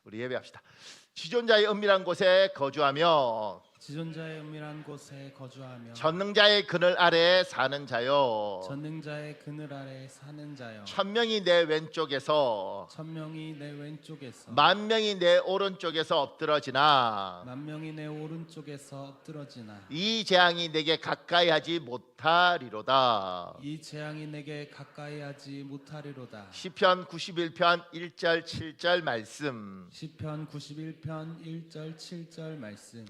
우리 예배합시다. 지존자의 은밀한 곳에 거주하며 지존자의 은밀한 곳에 거주하며 전능자의 그늘 아래에 사는 자요. 전능자의 그늘 아래 사는 자여. 천명이 내 왼쪽에서 천명이 내 왼쪽에서 만명이 내 오른쪽에서 엎드러지나 만명이 내 오른쪽에서 엎드러지나 이 재앙이 내게 가까이 하지 못하리로다. 이 재앙이 내게 가까이 하지 못하리로다. 시편 91편 1절 7절 말씀 시편 91편 1절 7절 말씀.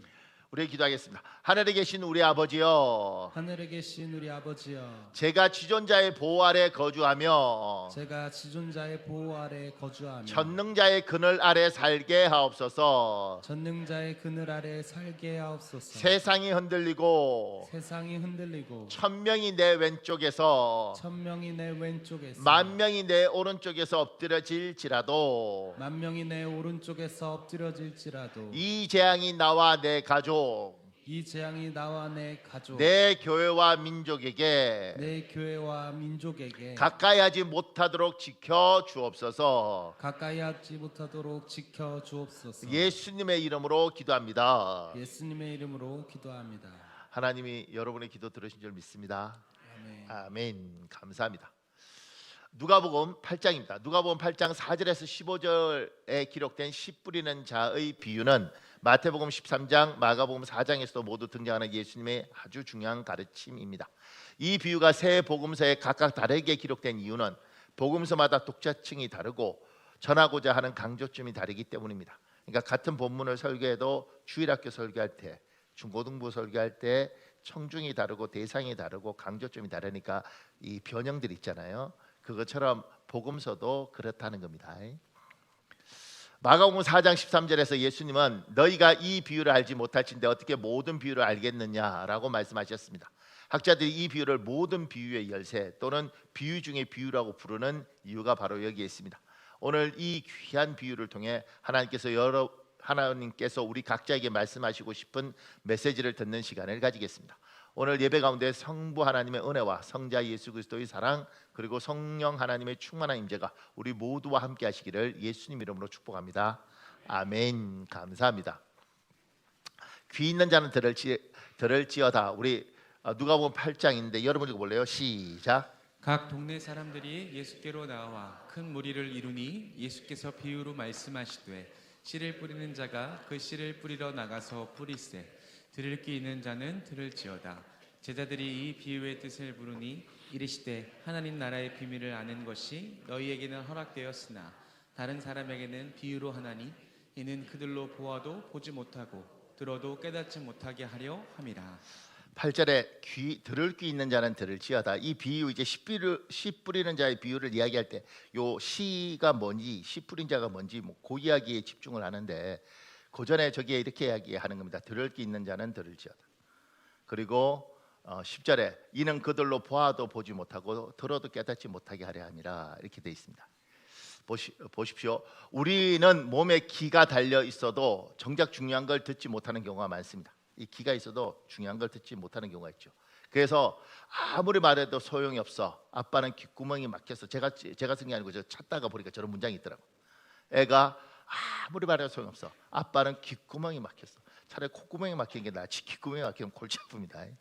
우리 기도하겠습니다. 하늘에 계신 우리 아버지여, 하늘에 계신 우리 아버지여, 제가 지존자의 보호 아래 거주하며 제가 지존자의 보호 아래 거주하며 전능자의 그늘 아래 살게 하옵소서. 전능자의 그늘 아래 살게 하옵소서. 세상이 흔들리고 세상이 흔들리고 천명이 내 왼쪽에서 천명이 내 왼쪽에서 만명이 내 오른쪽에서 엎드러질지라도 만명이 내 오른쪽에서 엎드려질지라도 이 재앙이 나와 내 가족, 이 재앙이 나와 내 가족, 내 교회와 민족에게 내 교회와 민족에게 가까이 하지 못하도록 지켜 주옵소서. 가까이 하지 못하도록 지켜 주옵소서. 예수님의 이름으로 기도합니다. 예수님의 이름으로 기도합니다. 하나님이 여러분의 기도 들으신 줄 믿습니다. 아멘. 아멘. 감사합니다. 누가복음 8장입니다. 누가복음 8장 4절에서 15절에 기록된 씨 뿌리는 자의 비유는 마태복음 13장, 마가복음 4장에서도 모두 등장하는 예수님의 아주 중요한 가르침입니다. 이 비유가 세 복음서에 각각 다르게 기록된 이유는 복음서마다 독자층이 다르고 전하고자 하는 강조점이 다르기 때문입니다. 그러니까 같은 본문을 설교해도 주일학교 설교할 때, 중고등부 설교할 때 청중이 다르고 대상이 다르고 강조점이 다르니까 이 변형들이 있잖아요. 그것처럼 복음서도 그렇다는 겁니다. 마가복음 4장 13절에서 예수님은 너희가 이 비유를 알지 못할진데 어떻게 모든 비유를 알겠느냐라고 말씀하셨습니다. 학자들이 이 비유를 모든 비유의 열쇠 또는 비유 중의 비유라고 부르는 이유가 바로 여기에 있습니다. 오늘 이 귀한 비유를 통해 하나님께서 우리 각자에게 말씀하시고 싶은 메시지를 듣는 시간을 가지겠습니다. 오늘 예배 가운데 성부 하나님의 은혜와 성자 예수 그리스도의 사랑 그리고 성령 하나님의 충만한 임재가 우리 모두와 함께 하시기를 예수님 이름으로 축복합니다. 아멘. 감사합니다. 귀 있는 자는 들을지어다. 우리 누가복음 8장인데 여러분 읽어볼래요? 시작. 각 동네 사람들이 예수께로 나와 큰 무리를 이루니 예수께서 비유로 말씀하시되 씨를 뿌리는 자가 그 씨를 뿌리러 나가서 뿌리세 들을 귀 있는 자는 들을지어다. 제자들이 이 비유의 뜻을 물으니 이르시되 하나님 나라의 비밀을 아는 것이 너희에게는 허락되었으나 다른 사람에게는 비유로 하나니 이는 그들로 보아도 보지 못하고 들어도 깨닫지 못하게 하려 함이라. 8절에 들을 귀 있는 자는 들을지어다. 이 비유 이제 씨 뿌리는 자의 비유를 이야기할 때 요 씨가 뭔지 씨 뿌린 자가 뭔지 그 이야기에 집중을 하는데 그 전에 저기에 이렇게 이야기하는 겁니다. 들을 귀 있는 자는 들을지어다. 그리고 10절에 이는 그들로 보아도 보지 못하고 들어도 깨닫지 못하게 하려 함이라 이렇게 돼 있습니다. 보십시오. 우리는 몸에 기가 달려 있어도 정작 중요한 걸 듣지 못하는 경우가 많습니다. 이 기가 있어도 중요한 걸 듣지 못하는 경우가 있죠. 그래서 아무리 말해도 소용이 없어. 아빠는 귓구멍이 막혀서 제가 쓴 게 아니고 저 찾다가 보니까 저런 문장이 있더라고. 애가 아무리 말해도 소용없어. 아빠는 귓구멍이 막혔어. 차라리 콧구멍이 막힌 게 낫지 귓구멍이 막히면 골치 아픕니다.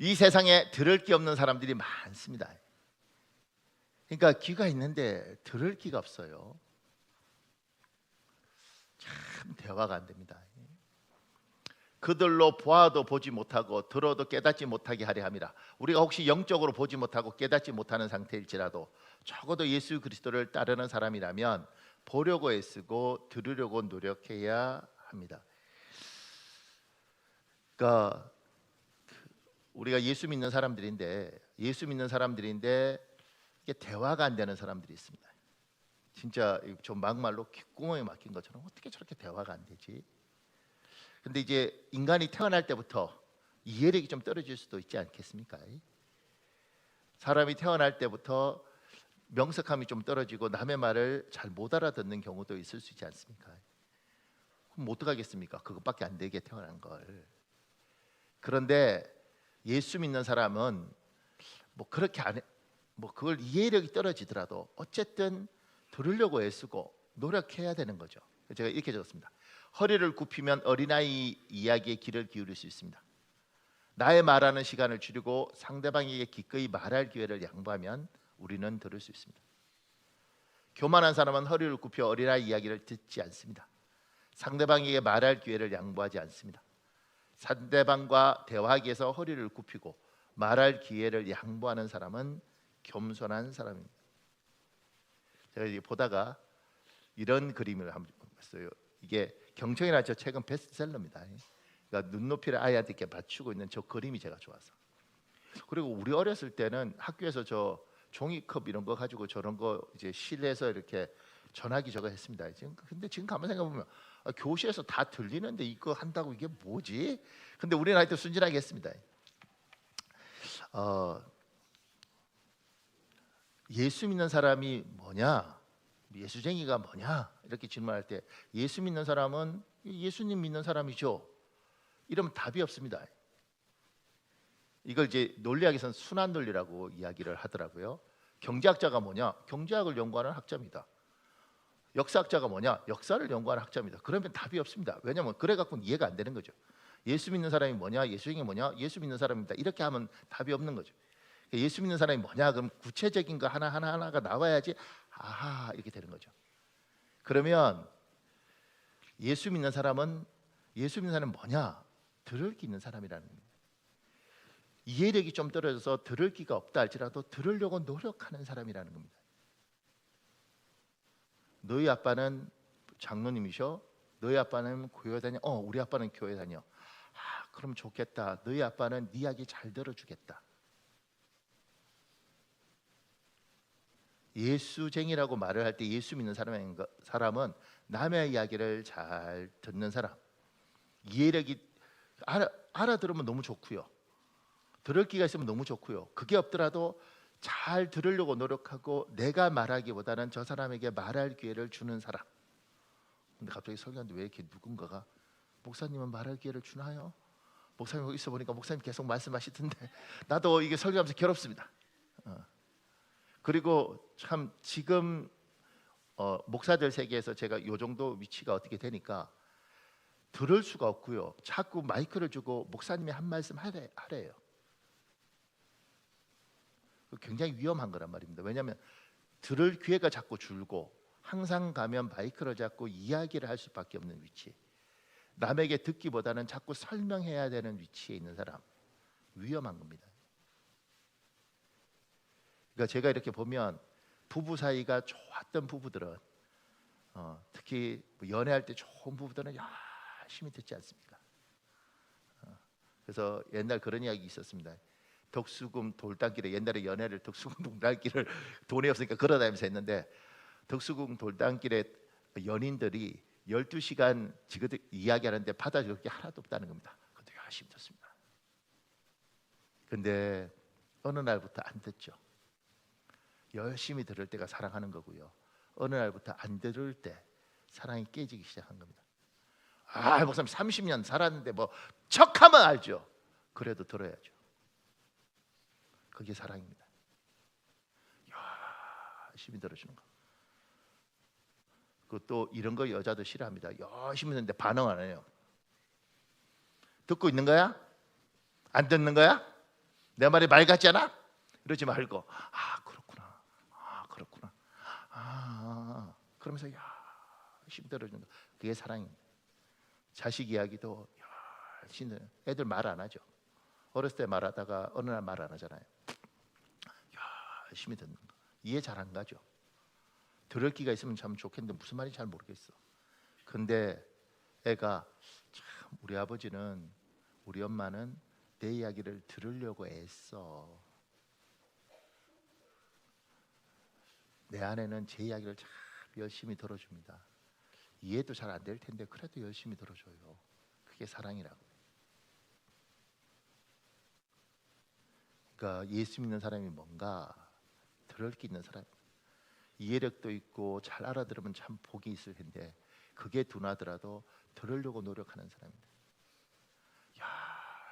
이 세상에 들을 게 없는 사람들이 많습니다. 그러니까 귀가 있는데 들을 귀가 없어요. 참 대화가 안 됩니다. 그들로 보아도 보지 못하고 들어도 깨닫지 못하게 하려 함이라. 우리가 혹시 영적으로 보지 못하고 깨닫지 못하는 상태일지라도 적어도 예수 그리스도를 따르는 사람이라면 보려고 애쓰고 들으려고 노력해야 합니다. 그러니까 우리가 예수 믿는 사람들인데 이게 대화가 안 되는 사람들이 있습니다. 진짜 좀 막말로 귓구멍에 막힌 것처럼 어떻게 저렇게 대화가 안 되지? 근데 이제 인간이 태어날 때부터 이해력이 좀 떨어질 수도 있지 않겠습니까? 사람이 태어날 때부터 명석함이 좀 떨어지고 남의 말을 잘 못 알아듣는 경우도 있을 수 있지 않습니까? 그럼 어떡하겠습니까? 그것밖에 안 되게 태어난 걸. 그런데 예수 믿는 사람은 그렇게 그걸 이해력이 떨어지더라도 어쨌든 들으려고 애쓰고 노력해야 되는 거죠. 제가 이렇게 적었습니다. 허리를 굽히면 어린아이 이야기에 귀를 기울일 수 있습니다. 나의 말하는 시간을 줄이고 상대방에게 기꺼이 말할 기회를 양보하면 우리는 들을 수 있습니다. 교만한 사람은 허리를 굽혀 어린아이 이야기를 듣지 않습니다. 상대방에게 말할 기회를 양보하지 않습니다. 상대방과 대화하기 위해서 허리를 굽히고 말할 기회를 양보하는 사람은 겸손한 사람입니다. 제가 이제 보다가 이런 그림을 한번 봤어요. 이게 경청이라는 저 책은 베스트셀러입니다. 그러니까 눈높이를 아이한테 이렇게 맞추고 있는 저 그림이 제가 좋아서. 그리고 우리 어렸을 때는 학교에서 저 종이컵 이런 거 가지고 저런 거 이제 실내에서 이렇게 전화기 저거 했습니다. 근데 지금 가만 생각해 보면 교실에서 다 들리는데 이거 한다고 이게 뭐지? 근데 우리는 하여튼 순진하게 했습니다. 예수 믿는 사람이 뭐냐? 예수쟁이가 뭐냐? 이렇게 질문할 때 예수 믿는 사람은 예수님 믿는 사람이죠. 이러면 답이 없습니다. 이걸 이제 논리학에서는 순환 논리라고 이야기를 하더라고요. 경제학자가 뭐냐? 경제학을 연구하는 학자입니다. 역사학자가 뭐냐? 역사를 연구하는 학자입니다. 그러면 답이 없습니다. 왜냐하면 그래 갖고는 이해가 안 되는 거죠. 예수 믿는 사람이 뭐냐? 예수쟁이 뭐냐? 예수 믿는 사람입니다. 이렇게 하면 답이 없는 거죠. 예수 믿는 사람이 뭐냐? 그럼 구체적인 거 하나가 나와야지 아하 이렇게 되는 거죠. 그러면 예수 믿는 사람은 뭐냐? 들을 기 있는 사람이라는 겁니다. 이해력이 좀 떨어져서 들을 기가 없다 할지라도 들으려고 노력하는 사람이라는 겁니다. 너희 아빠는 장로님이셔? 너희 아빠는 교회 다녀? 우리 아빠는 교회 다녀. 그럼 좋겠다. 너희 아빠는 네 이야기 잘 들어주겠다. 예수쟁이라고 말을 할 때 예수 믿는 사람은 남의 이야기를 잘 듣는 사람. 이해력이 알아들으면 너무 좋고요. 들을 기가 있으면 너무 좋고요. 그게 없더라도 잘 들으려고 노력하고 내가 말하기보다는 저 사람에게 말할 기회를 주는 사람. 근데 갑자기 설교하는데 왜 이렇게 누군가가 목사님은 말할 기회를 주나요? 목사님 있어 보니까 목사님 계속 말씀하시던데 나도 이게 설교하면서 괴롭습니다. 그리고 참 지금 목사들 세계에서 제가 요 정도 위치가 어떻게 되니까 들을 수가 없고요. 자꾸 마이크를 주고 목사님이 한 말씀 하래요. 굉장히 위험한 거란 말입니다. 왜냐하면 들을 기회가 자꾸 줄고 항상 가면 마이크를 잡고 이야기를 할 수밖에 없는 위치. 남에게 듣기보다는 자꾸 설명해야 되는 위치에 있는 사람. 위험한 겁니다. 그러니까 제가 이렇게 보면 부부 사이가 좋았던 부부들은 특히 연애할 때 좋은 부부들은 열심히 듣지 않습니까? 그래서 옛날 그런 이야기 있었습니다. 덕수궁 돌담길에 옛날에 연애를 덕수궁 돌담길을 돈이 없으니까 걸어다니면서 했는데 덕수궁 돌담길에 연인들이 12시간 지그들 이야기하는데 받아줄 게 하나도 없다는 겁니다. 그것도 열심히 듣습니다. 근데 어느 날부터 안 듣죠. 열심히 들을 때가 사랑하는 거고요. 어느 날부터 안 들을 때 사랑이 깨지기 시작한 겁니다. 목사님 30년 살았는데 뭐 척하면 알죠. 그래도 들어야죠. 그게 사랑입니다. 열심히 들어주는 거. 그것도 이런 거 여자도 싫어합니다. 열심히 듣는데 반응 안 해요. 듣고 있는 거야? 안 듣는 거야? 내 말이 말 같지 않아? 이러지 말고 그렇구나. 그러면서 열심히 들어주는 거. 그게 사랑입니다. 자식 이야기도 열심히 애들 말 안 하죠. 어렸을 때 말하다가 어느 날 말 안 하잖아요. 열심히 듣는 거. 이해 잘 안 가죠. 들을 기가 있으면 참 좋겠는데 무슨 말인지 잘 모르겠어. 근데 애가 참 우리 아버지는 우리 엄마는 내 이야기를 들으려고 애써. 내 아내는 제 이야기를 참 열심히 들어줍니다. 이해도 잘 안 될 텐데 그래도 열심히 들어줘요. 그게 사랑이라고. 그러니까 예수 믿는 사람이 뭔가 들을 게 있는 사람. 이해력도 있고 잘 알아들으면 참 복이 있을 텐데 그게 둔하더라도 들으려고 노력하는 사람입니다.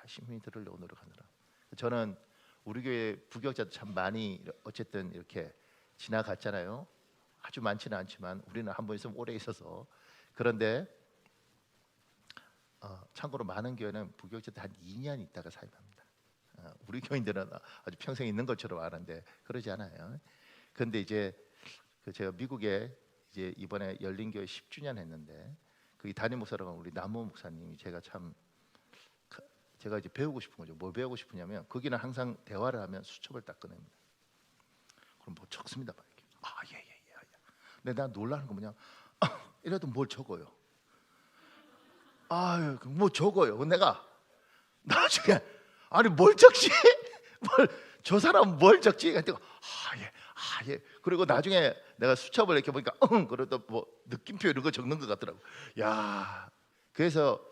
열심히 들으려고 노력하는 사람. 저는 우리 교회 부교육자도 참 많이 어쨌든 이렇게 지나갔잖아요. 아주 많지는 않지만 우리는 한 번 있으면 오래 있어서. 그런데 참고로 많은 교회는 부교육자 때 한 2년 있다가 사임합니다. 우리 교인들은 아주 평생 있는 것처럼 아는데 그러지 않아요. 그런데 이제 제가 미국에 이제 이번에 열린교회 10주년 했는데 그 담임 목사라고 우리 남모 목사님이 제가 이제 배우고 싶은 거죠. 뭘 배우고 싶으냐면 거기는 항상 대화를 하면 수첩을 딱 꺼냅니다. 그럼 뭐 적습니다. 막 이렇게. 예. 근데 나 놀라는 거 뭐냐? 이래도 뭘 적어요. 뭐 적어요. 내가 나중에 아니 뭘 적지? 저 사람 뭘 적지? 그랬더니 예. 그리고 나중에 내가 수첩을 이렇게 보니까 그래도 뭐 느낌표 이런 거 적는 것 같더라고. 야, 그래서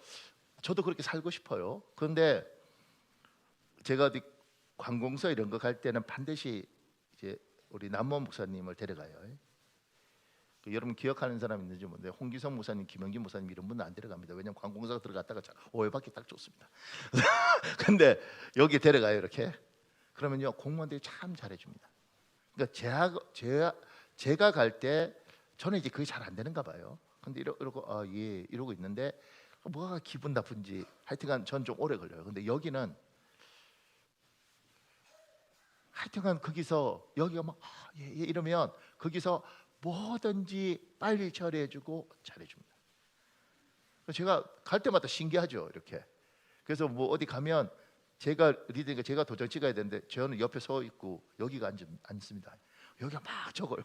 저도 그렇게 살고 싶어요. 그런데 제가 어디 관공서 이런 거 갈 때는 반드시 이제 우리 남모 목사님을 데려가요. 여러분 기억하는 사람 있는지 모르는데 홍기성 목사님, 김영진 목사님 이런 분은 안 데려갑니다. 왜냐면 관공서가 들어갔다가 오해받기 딱 좋습니다. 근데 여기 데려가요 이렇게. 그러면요 공무원들이 참 잘해줍니다. 그러니까 제가 갈 때 저는 이제 그게 잘 안 되는가 봐요. 근데 이러고 예 이러고 있는데 뭐가 기분 나쁜지 하여튼간 전 좀 오래 걸려요. 근데 여기는 하여튼간 거기서 여기가 막 예, 이러면 거기서 뭐든지 빨리 처리해주고 잘해줍니다. 제가 갈 때마다 신기하죠 이렇게. 그래서 뭐 어디 가면 제가 리더니까 제가 도장 찍어야 되는데 저는 옆에 서 있고 여기가 앉습니다. 여기가 막 적어요.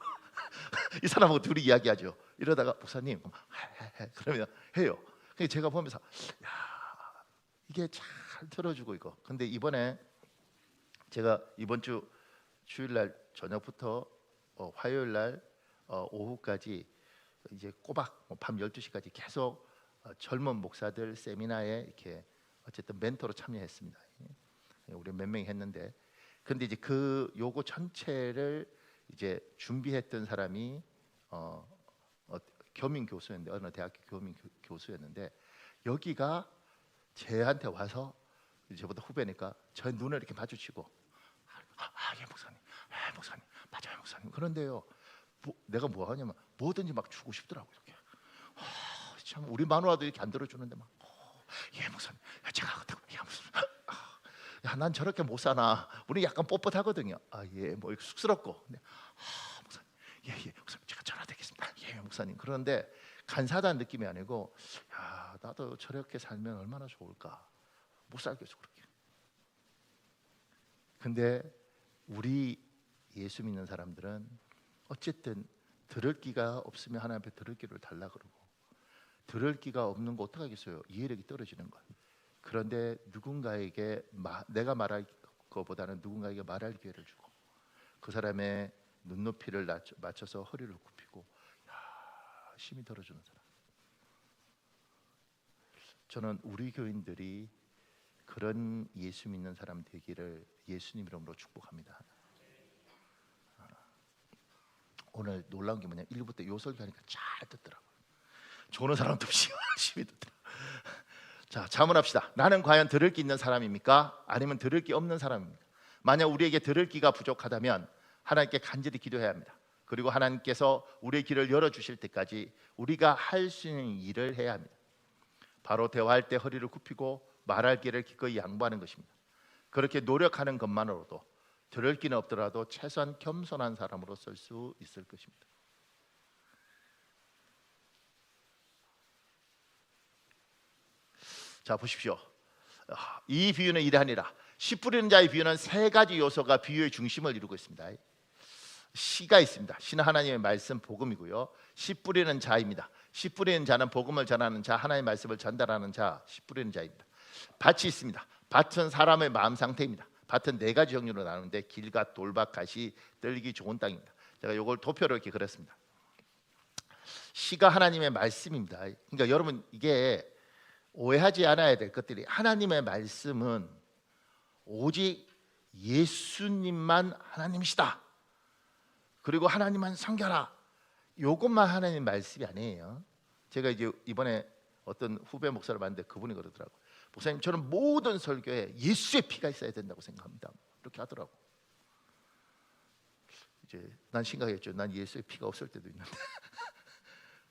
이 사람하고 둘이 이야기하죠. 이러다가 목사님 그러면 해요. 그래서 제가 보면서 야 이게 잘 들어주고 이거. 근데 이번에 제가 이번 주 주일날 저녁부터 화요일날 오후까지 이제 꼬박 밤 12시까지 계속 젊은 목사들 세미나에 이렇게 어쨌든 멘토로 참여했습니다. 우리 몇 명이 했는데 근데 이제 그 요거 전체를 이제 준비했던 사람이 교민 교수였는데 어느 대학교 교민 교수였는데 여기가 제한테 와서 저보다 후배니까 저 눈을 이렇게 마주치고 예 목사님, 목사님 맞아요 목사님. 그런데요 내가 뭐 하냐면 뭐든지 막 주고 싶더라고 이렇게. 참 우리 마누라도 이렇게 안 들어주는데 막 예 목사님 제가 그렇다고 난 저렇게 못 사나. 우리 약간 뻣뻣하거든요. 예 뭐 쑥스럽고 근데 목사님 예 목사님 제가 전화드리겠습니다. 예 목사님. 그런데 간사다는 느낌이 아니고 야 나도 저렇게 살면 얼마나 좋을까. 못 살겠어 그렇게. 근데 우리 예수 믿는 사람들은 어쨌든 들을 기가 없으면 하나님 앞에 들을 기를 달라 그러고 들을 기가 없는 거 어떡하겠어요. 이해력이 떨어지는 거예요. 그런데 누군가에게 내가 말할 것보다는 누군가에게 말할 기회를 주고 그 사람의 눈높이를 맞춰서 허리를 굽히고 힘이 들어주는 사람. 저는 우리 교인들이 그런 예수 믿는 사람 되기를 예수님 이름으로 축복합니다. 오늘 놀라운 게 뭐냐 1부터 요 설교하니까 잘 듣더라고요. 조는 사람도 없이 열심히 듣더라고요. 자, 자문합시다. 나는 과연 들을 기 있는 사람입니까? 아니면 들을 기 없는 사람입니까? 만약 우리에게 들을 기가 부족하다면 하나님께 간절히 기도해야 합니다. 그리고 하나님께서 우리의 길을 열어주실 때까지 우리가 할 수 있는 일을 해야 합니다. 바로 대화할 때 허리를 굽히고 말할 기를 기꺼이 양보하는 것입니다. 그렇게 노력하는 것만으로도 들을 기는 없더라도 최소한 겸손한 사람으로 설 수 있을 것입니다. 자 보십시오. 이 비유는 이러하니라. 씨 뿌리는 자의 비유는 세 가지 요소가 비유의 중심을 이루고 있습니다. 씨가 있습니다. 씨는 하나님의 말씀 복음이고요. 씨 뿌리는 자입니다. 씨 뿌리는 자는 복음을 전하는 자, 하나님의 말씀을 전달하는 자, 씨 뿌리는 자입니다. 밭이 있습니다. 밭은 사람의 마음 상태입니다. 밭은 네 가지 종류로 나누는데 길과 돌밭, 가시, 떨기 좋은 땅입니다. 제가 이걸 도표로 이렇게 그렸습니다. 씨가 하나님의 말씀입니다. 그러니까 여러분 이게 오해하지 않아야 될 것들이 하나님의 말씀은 오직 예수님만 하나님이시다. 그리고 하나님만 섬겨라. 이것만 하나님의 말씀이 아니에요. 제가 이제 이번에 어떤 후배 목사를 봤는데 그분이 그러더라고요. 목사님 저는 모든 설교에 예수의 피가 있어야 된다고 생각합니다. 이렇게 하더라고. 이제 난 심각했죠. 난 예수의 피가 없을 때도 있는데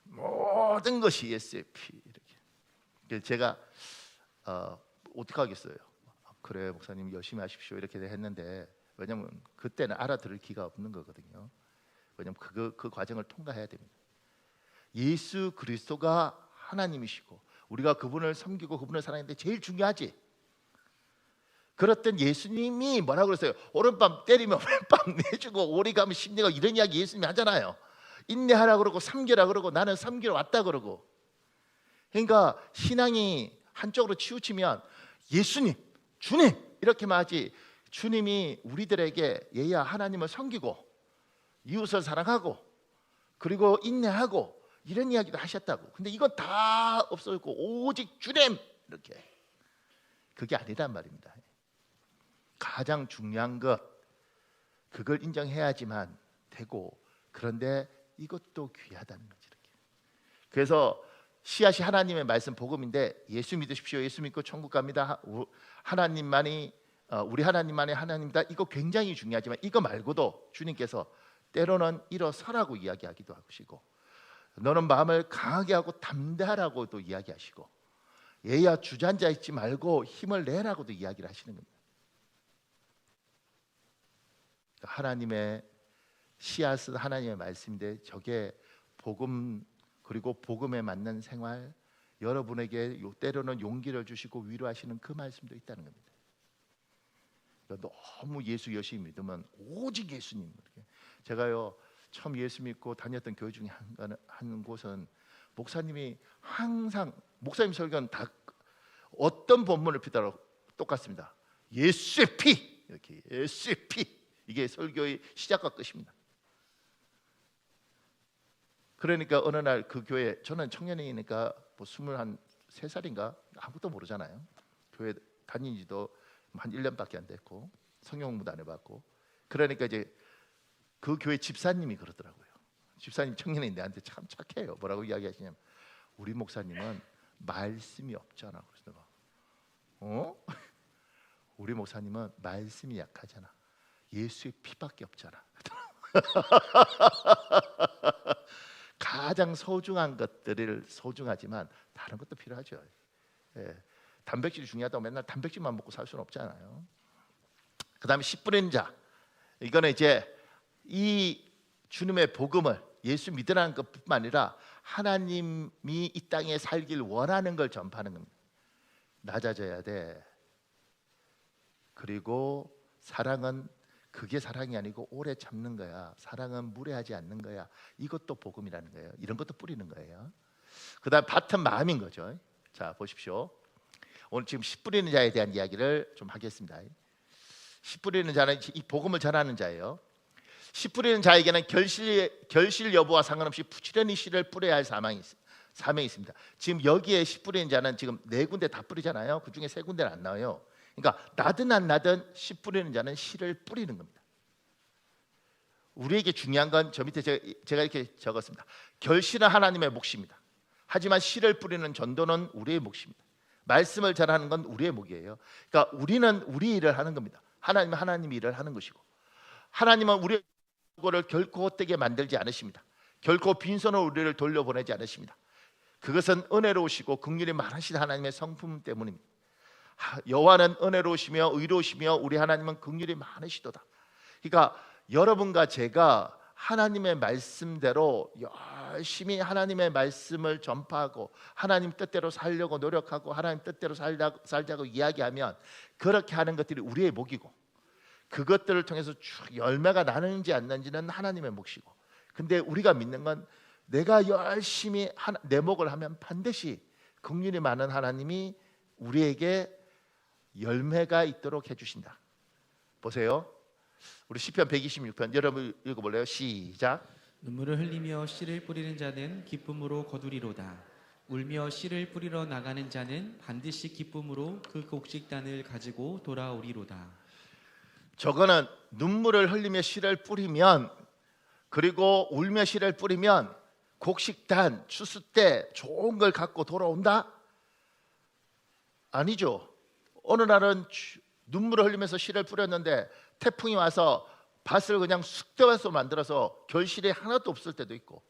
모든 것이 예수의 피 이렇게. 그래서 제가 어떻게 하겠어요? 그래 목사님 열심히 하십시오 이렇게 했는데 왜냐면 그때는 알아들을 기가 없는 거거든요. 왜냐면 그 과정을 통과해야 됩니다. 예수 그리스도가 하나님이시고 우리가 그분을 섬기고 그분을 사랑하는데 제일 중요하지. 그렇던 예수님이 뭐라고 그랬어요? 오른밤 때리면 왼밤 내주고 오리 가면 심리가 이런 이야기 예수님이 하잖아요. 인내하라 그러고 섬기라 그러고 나는 섬기러 왔다 그러고. 그러니까 신앙이 한쪽으로 치우치면 예수님, 주님 이렇게만 하지 주님이 우리들에게 얘야 하나님을 섬기고 이웃을 사랑하고 그리고 인내하고 이런 이야기도 하셨다고. 근데 이건 다 없어졌고 오직 주님 이렇게. 그게 아니란 말입니다. 가장 중요한 것 그걸 인정해야지만 되고 그런데 이것도 귀하다는 거지 이렇게. 그래서 씨앗이 하나님의 말씀 복음인데 예수 믿으십시오. 예수 믿고 천국 갑니다. 하나님만이 우리 하나님만이 하나님이다. 이거 굉장히 중요하지만 이거 말고도 주님께서 때로는 일어서라고 이야기하기도 하시고 너는 마음을 강하게 하고 담대하라고도 이야기하시고 얘야 주저앉아 있지 말고 힘을 내라고도 이야기를 하시는 겁니다. 하나님의 씨앗은 하나님의 말씀인데 저게 복음 그리고 복음에 맞는 생활 여러분에게 때로는 용기를 주시고 위로하시는 그 말씀도 있다는 겁니다. 그러니까 너무 예수 열심히 믿으면 오직 예수님 이렇게. 제가요 처음 예수 믿고 다녔던 교회 중에 한 곳은 목사님이 항상 목사님 설교는 다 어떤 본문을 피더라도 똑같습니다. 예수의 피 이렇게 예수의 피 이게 설교의 시작과 끝입니다. 그러니까 어느 날 그 교회 저는 청년이니까 뭐 23살인가 아무것도 모르잖아요. 교회 다닌 지도 한 1년밖에 안 됐고 성경 공부도 안 해봤고 그러니까 이제 그 교회 집사님이 그러더라고요. 집사님 청년이 내한테 참 착해요. 뭐라고 이야기하시냐면 우리 목사님은 말씀이 없잖아. 그래서 내가 우리 목사님은 말씀이 약하잖아. 예수의 피밖에 없잖아. 가장 소중한 것들을 소중하지만 다른 것도 필요하죠. 예. 단백질이 중요하다고 맨날 단백질만 먹고 살 수는 없잖아요. 그다음에 씨 뿌리는 자 이거는 이제 이 주님의 복음을 예수 믿으라는 것뿐만 아니라 하나님이 이 땅에 살길 원하는 걸 전파하는 겁니다. 낮아져야 돼. 그리고 사랑은 그게 사랑이 아니고 오래 참는 거야. 사랑은 무례하지 않는 거야. 이것도 복음이라는 거예요. 이런 것도 뿌리는 거예요. 그다음 밭은 마음인 거죠. 자 보십시오. 오늘 지금 씨 뿌리는 자에 대한 이야기를 좀 하겠습니다. 씨 뿌리는 자는 이 복음을 전하는 자예요. 씨 뿌리는 자에게는 결실 여부와 상관없이 부지런히 씨를 뿌려야 할 사명이 있습니다. 지금 여기에 씨 뿌리는 자는 지금 4군데 다 뿌리잖아요. 그 중에 3군데는 안 나와요. 그러니까 나든 안 나든 씨 뿌리는 자는 씨를 뿌리는 겁니다. 우리에게 중요한 건 저 밑에 제가 이렇게 적었습니다. 결실은 하나님의 몫입니다. 하지만 씨를 뿌리는 전도는 우리의 몫입니다. 말씀을 전하는 건 우리의 몫이에요. 그러니까 우리는 우리 일을 하는 겁니다. 하나님은 하나님 일을 하는 것이고 하나님은 우리의 거를 결코 헛되게 만들지 않으십니다. 결코 빈손으로 우리를 돌려보내지 않으십니다. 그것은 은혜로우시고 긍휼이 많으신 하나님의 성품 때문입니다. 여호와는 은혜로우시며 의로우시며 우리 하나님은 긍휼이 많으시도다. 그러니까 여러분과 제가 하나님의 말씀대로 열심히 하나님의 말씀을 전파하고 하나님 뜻대로 살려고 노력하고 하나님 뜻대로 살자고 이야기하면 그렇게 하는 것들이 우리의 몫이고 그것들을 통해서 쭉 열매가 나는지 안 나는지는 하나님의 몫이고 근데 우리가 믿는 건 내가 열심히 내 몫을 하면 반드시 긍휼이 많은 하나님이 우리에게 열매가 있도록 해주신다. 보세요. 우리 시편 126편 여러분 읽어볼래요? 시작. 눈물을 흘리며 씨를 뿌리는 자는 기쁨으로 거두리로다. 울며 씨를 뿌리러 나가는 자는 반드시 기쁨으로 그 곡식단을 가지고 돌아오리로다. 저거는 눈물을 흘리며 씨를 뿌리면 그리고 울며 씨를 뿌리면 곡식단 추수 때 좋은 걸 갖고 돌아온다? 아니죠. 어느 날은 눈물을 흘리면서 씨를 뿌렸는데 태풍이 와서 밭을 그냥 쑥대밭으로 만들어서 결실이 하나도 없을 때도 있고,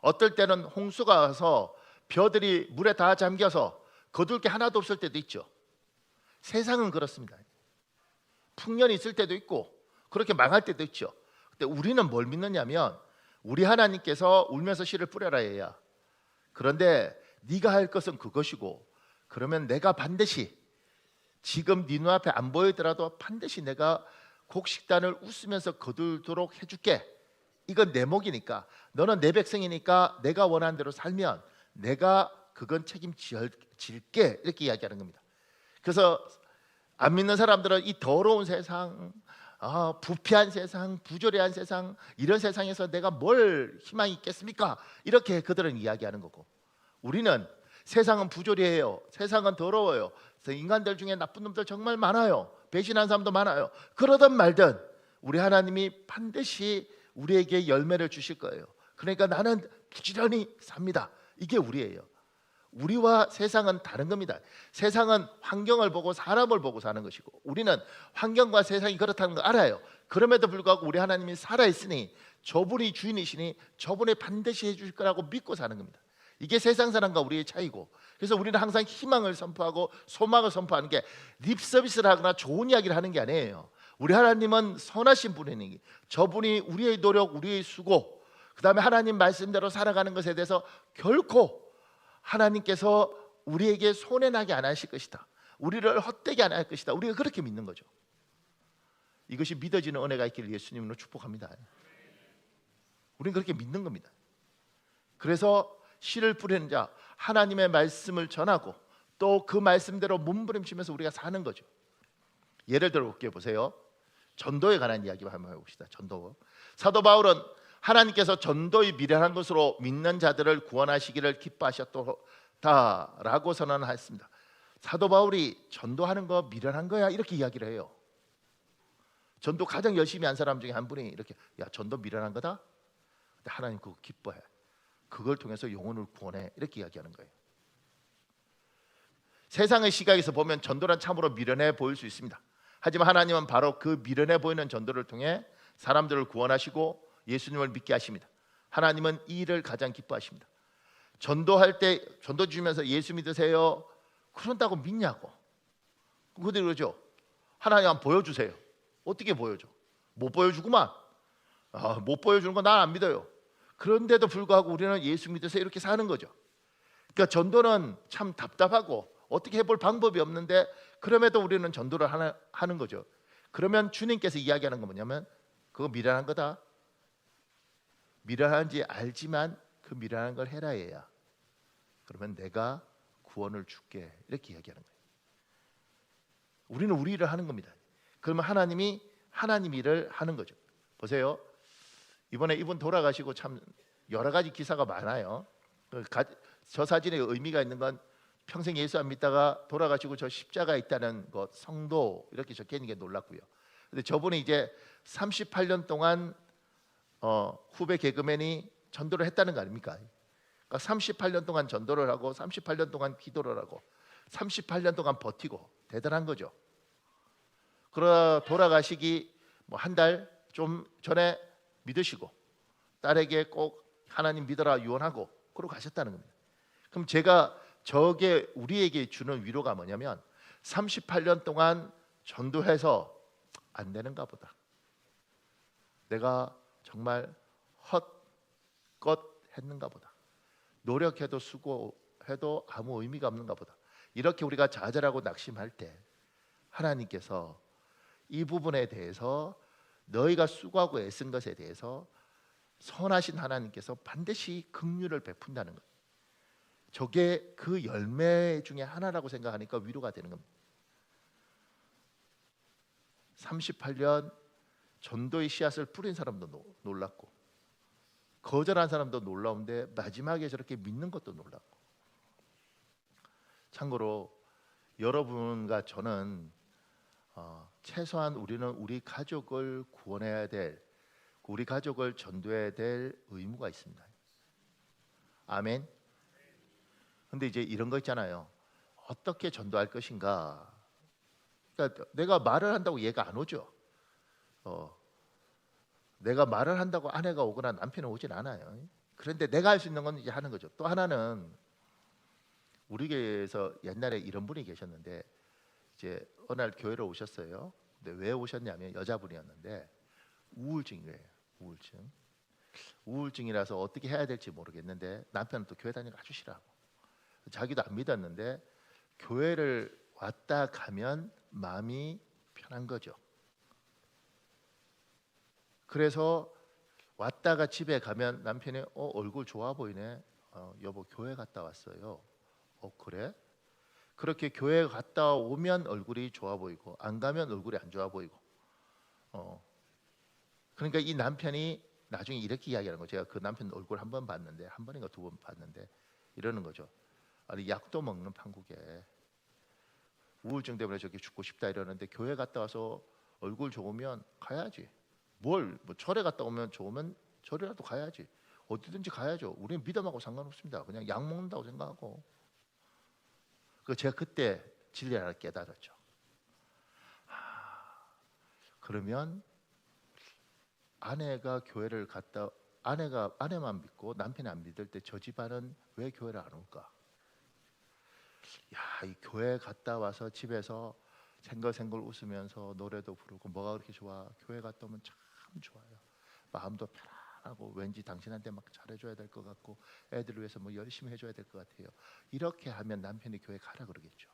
어떨 때는 홍수가 와서 벼들이 물에 다 잠겨서 거둘 게 하나도 없을 때도 있죠. 세상은 그렇습니다. 풍년이 있을 때도 있고 그렇게 망할 때도 있죠. 근데 우리는 뭘 믿느냐면, 우리 하나님께서 울면서 씨를 뿌려라 해야, 그런데 네가 할 것은 그것이고, 그러면 내가 반드시 지금 네 눈앞에 안 보이더라도 반드시 내가 곡식단을 웃으면서 거두도록 해줄게. 이건 내 목이니까, 너는 내 백성이니까 내가 원하는 대로 살면 내가 그건 책임질게, 이렇게 이야기하는 겁니다. 그래서 안 믿는 사람들은 이 더러운 세상, 부패한 세상, 부조리한 세상, 이런 세상에서 내가 뭘 희망이 있겠습니까? 이렇게 그들은 이야기하는 거고, 우리는 세상은 부조리해요. 세상은 더러워요. 인간들 중에 나쁜 놈들 정말 많아요. 배신한 사람도 많아요. 그러든 말든 우리 하나님이 반드시 우리에게 열매를 주실 거예요. 그러니까 나는 부지런히 삽니다. 이게 우리예요. 우리와 세상은 다른 겁니다. 세상은 환경을 보고 사람을 보고 사는 것이고, 우리는 환경과 세상이 그렇다는 걸 알아요. 그럼에도 불구하고 우리 하나님이 살아있으니, 저분이 주인이시니 저분이 반드시 해주실 거라고 믿고 사는 겁니다. 이게 세상 사람과 우리의 차이고, 그래서 우리는 항상 희망을 선포하고 소망을 선포하는 게 립서비스를 하거나 좋은 이야기를 하는 게 아니에요. 우리 하나님은 선하신 분이니, 저분이 우리의 노력, 우리의 수고, 그 다음에 하나님 말씀대로 살아가는 것에 대해서 결코 하나님께서 우리에게 손해나게 안 하실 것이다, 우리를 헛되게 안 할 것이다, 우리가 그렇게 믿는 거죠. 이것이 믿어지는 은혜가 있기를 예수님으로 축복합니다. 우리는 그렇게 믿는 겁니다. 그래서 씨를 뿌리는 자, 하나님의 말씀을 전하고 또 그 말씀대로 몸부림치면서 우리가 사는 거죠. 예를 들어 볼게요. 보세요. 전도에 관한 이야기 한번 해봅시다. 전도. 사도 바울은 하나님께서 전도의 미련한 것으로 믿는 자들을 구원하시기를 기뻐하셨다라고 선언했습니다. 사도 바울이 전도하는 거 미련한 거야, 이렇게 이야기를 해요. 전도 가장 열심히 한 사람 중에 한 분이 이렇게, 야, 전도 미련한 거다? 근데 하나님 그거 기뻐해. 그걸 통해서 영혼을 구원해, 이렇게 이야기하는 거예요. 세상의 시각에서 보면 전도란 참으로 미련해 보일 수 있습니다. 하지만 하나님은 바로 그 미련해 보이는 전도를 통해 사람들을 구원하시고 예수님을 믿게 하십니다. 하나님은 이 일을 가장 기뻐하십니다. 전도할 때 전도 주면서 예수 믿으세요, 그런다고 믿냐고. 그들이 그러죠. 하나님 한번 보여주세요. 어떻게 보여줘? 못 보여주구만. 못 보여주는 건 난 안 믿어요. 그런데도 불구하고 우리는 예수 믿으세요, 이렇게 사는 거죠. 그러니까 전도는 참 답답하고 어떻게 해볼 방법이 없는데, 그럼에도 우리는 전도를 하는 거죠. 그러면 주님께서 이야기하는 건 뭐냐면, 그거 미련한 거다. 미련한지 알지만 그 미련한 걸 해라 얘야. 그러면 내가 구원을 줄게, 이렇게 이야기하는 거예요. 우리는 우리 일을 하는 겁니다. 그러면 하나님이 하나님 일을 하는 거죠. 보세요. 이번에 이분 돌아가시고 참 여러 가지 기사가 많아요. 저 사진에 의미가 있는 건, 평생 예수 안 믿다가 돌아가시고 저 십자가 있다는 것, 성도 이렇게 적혀 있는 게 놀랍고요. 근데 저분이 이제 38년 동안 후배 개그맨이 전도를 했다는 거 아닙니까? 그러니까 38년 동안 전도를 하고 38년 동안 기도를 하고 38년 동안 버티고, 대단한 거죠. 그러다 돌아가시기 뭐 한 달 좀 전에 믿으시고 딸에게 꼭 하나님 믿어라 유언하고 그러고 가셨다는 겁니다. 그럼 제가 저게 우리에게 주는 위로가 뭐냐면, 38년 동안 전도해서 안 되는가 보다, 내가 정말 헛것 했는가 보다, 노력해도 수고해도 아무 의미가 없는가 보다, 이렇게 우리가 좌절하고 낙심할 때 하나님께서 이 부분에 대해서, 너희가 수고하고 애쓴 것에 대해서 선하신 하나님께서 반드시 긍휼을 베푼다는 것, 저게 그 열매 중에 하나라고 생각하니까 위로가 되는 겁니다. 38년 전도의 씨앗을 뿌린 사람도 놀랍고, 거절한 사람도 놀라운데 마지막에 저렇게 믿는 것도 놀랍고. 참고로 여러분과 저는 최소한 우리는 우리 가족을 구원해야 될, 우리 가족을 전도해야 될 의무가 있습니다. 아멘. 근데 이제 이런 거 있잖아요. 어떻게 전도할 것인가. 그러니까 내가 말을 한다고 얘가 안 오죠. 내가 말을 한다고 아내가 오거나 남편이 오진 않아요. 그런데 내가 할 수 있는 건 이제 하는 거죠. 또 하나는 우리 교회에서 옛날에 이런 분이 계셨는데 이제 어느 날 교회로 오셨어요. 근데 왜 오셨냐면 여자분이었는데 우울증이에요. 우울증이라서 어떻게 해야 될지 모르겠는데 남편은 또 교회 다니는 거 아주 싫어하고 자기도 안 믿었는데 교회를 왔다 가면 마음이 편한 거죠. 그래서 왔다가 집에 가면 남편이 얼굴 좋아 보이네. 여보 교회 갔다 왔어요. 그래? 그렇게 교회 갔다 오면 얼굴이 좋아 보이고 안 가면 얼굴이 안 좋아 보이고. 그러니까 이 남편이 나중에 이렇게 이야기하는 거예요. 제가 그 남편 얼굴 한 번 봤는데 한 번인가 두 번 봤는데 이러는 거죠. 아니 약도 먹는 판국에 우울증 때문에 저렇게 죽고 싶다 이러는데 교회 갔다 와서 얼굴 좋으면 가야지. 뭐 절에 갔다 오면 좋으면 절이라도 가야지. 어디든지 가야죠. 우리는 믿음하고 상관없습니다. 그냥 약 먹는다고 생각하고. 제가 그때 진리를 하나 깨달았죠. 그러면 아내가 교회를 갔다 아내만 믿고 남편이 안 믿을 때 저 집안은 왜 교회를 안 올까? 이 교회 갔다 와서 집에서 생걸생걸 웃으면서 노래도 부르고 뭐가 그렇게 좋아? 교회 갔다 오면 참 좋아요. 마음도 편안하고 왠지 당신한테 막 잘해줘야 될 것 같고 애들을 위해서 뭐 열심히 해줘야 될 것 같아요. 이렇게 하면 남편이 교회 가라 그러겠죠.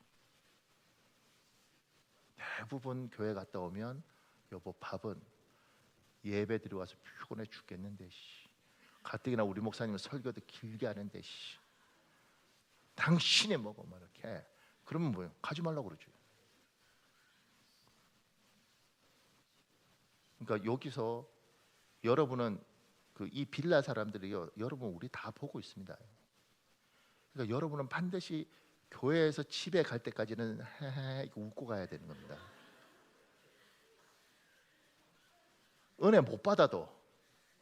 대부분 교회 갔다 오면 여보 밥은 예배 드리고 와서 피곤해 죽겠는데 가뜩이나 우리 목사님은 설교도 길게 하는데 당신이 먹어 막 이렇게 그러면 뭐예요? 가지 말라고 그러죠. 그러니까 여기서 여러분은 이 빌라 사람들이요, 여러분 우리 다 보고 있습니다. 그러니까 여러분은 반드시 교회에서 집에 갈 때까지는 헤헤 웃고 가야 되는 겁니다. 은혜 못 받아도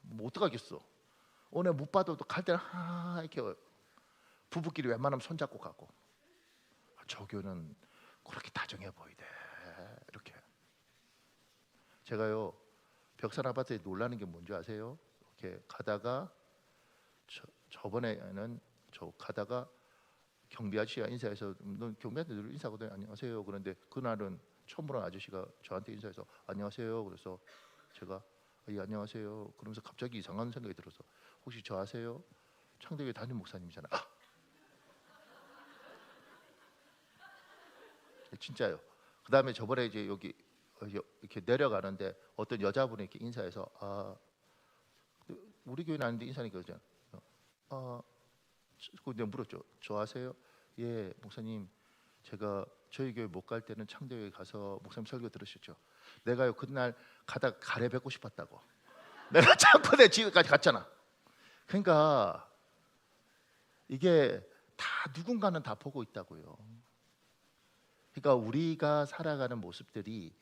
뭐 어떡하겠어. 은혜 못 받아도 갈 때는 이렇게 부부끼리 웬만하면 손잡고 가고 저 교회는 그렇게 다정해 보이대 이렇게. 제가요 벽산 아파트에 놀라는 게 뭔지 아세요? 이렇게 가다가 저번에는 가다가 경비 아저씨가 인사해서 경비한테 늘 인사하거든요. 안녕하세요. 그런데 그날은 처음 보는 아저씨가 저한테 인사해서 안녕하세요. 그래서 제가 예 안녕하세요. 그러면서 갑자기 이상한 생각이 들어서 혹시 저 아세요? 창대교회 담임 목사님이잖아. 진짜요. 그 다음에 저번에 이제 여기 이렇게 내려가는데 어떤 여자분이 이렇게 인사해서 우리 교회는 아닌데 인사하니까 그러잖아. 근데 물었죠. 저 아세요? 예 목사님 제가 저희 교회 못 갈 때는 창대교회 가서 목사님 설교 들으셨죠? 내가요 그날 가다가 가래 뵙고 싶었다고. 내가 참고 내 집까지 갔잖아. 그러니까 이게 다 누군가는 다 보고 있다고요. 그러니까 우리가 살아가는 모습들이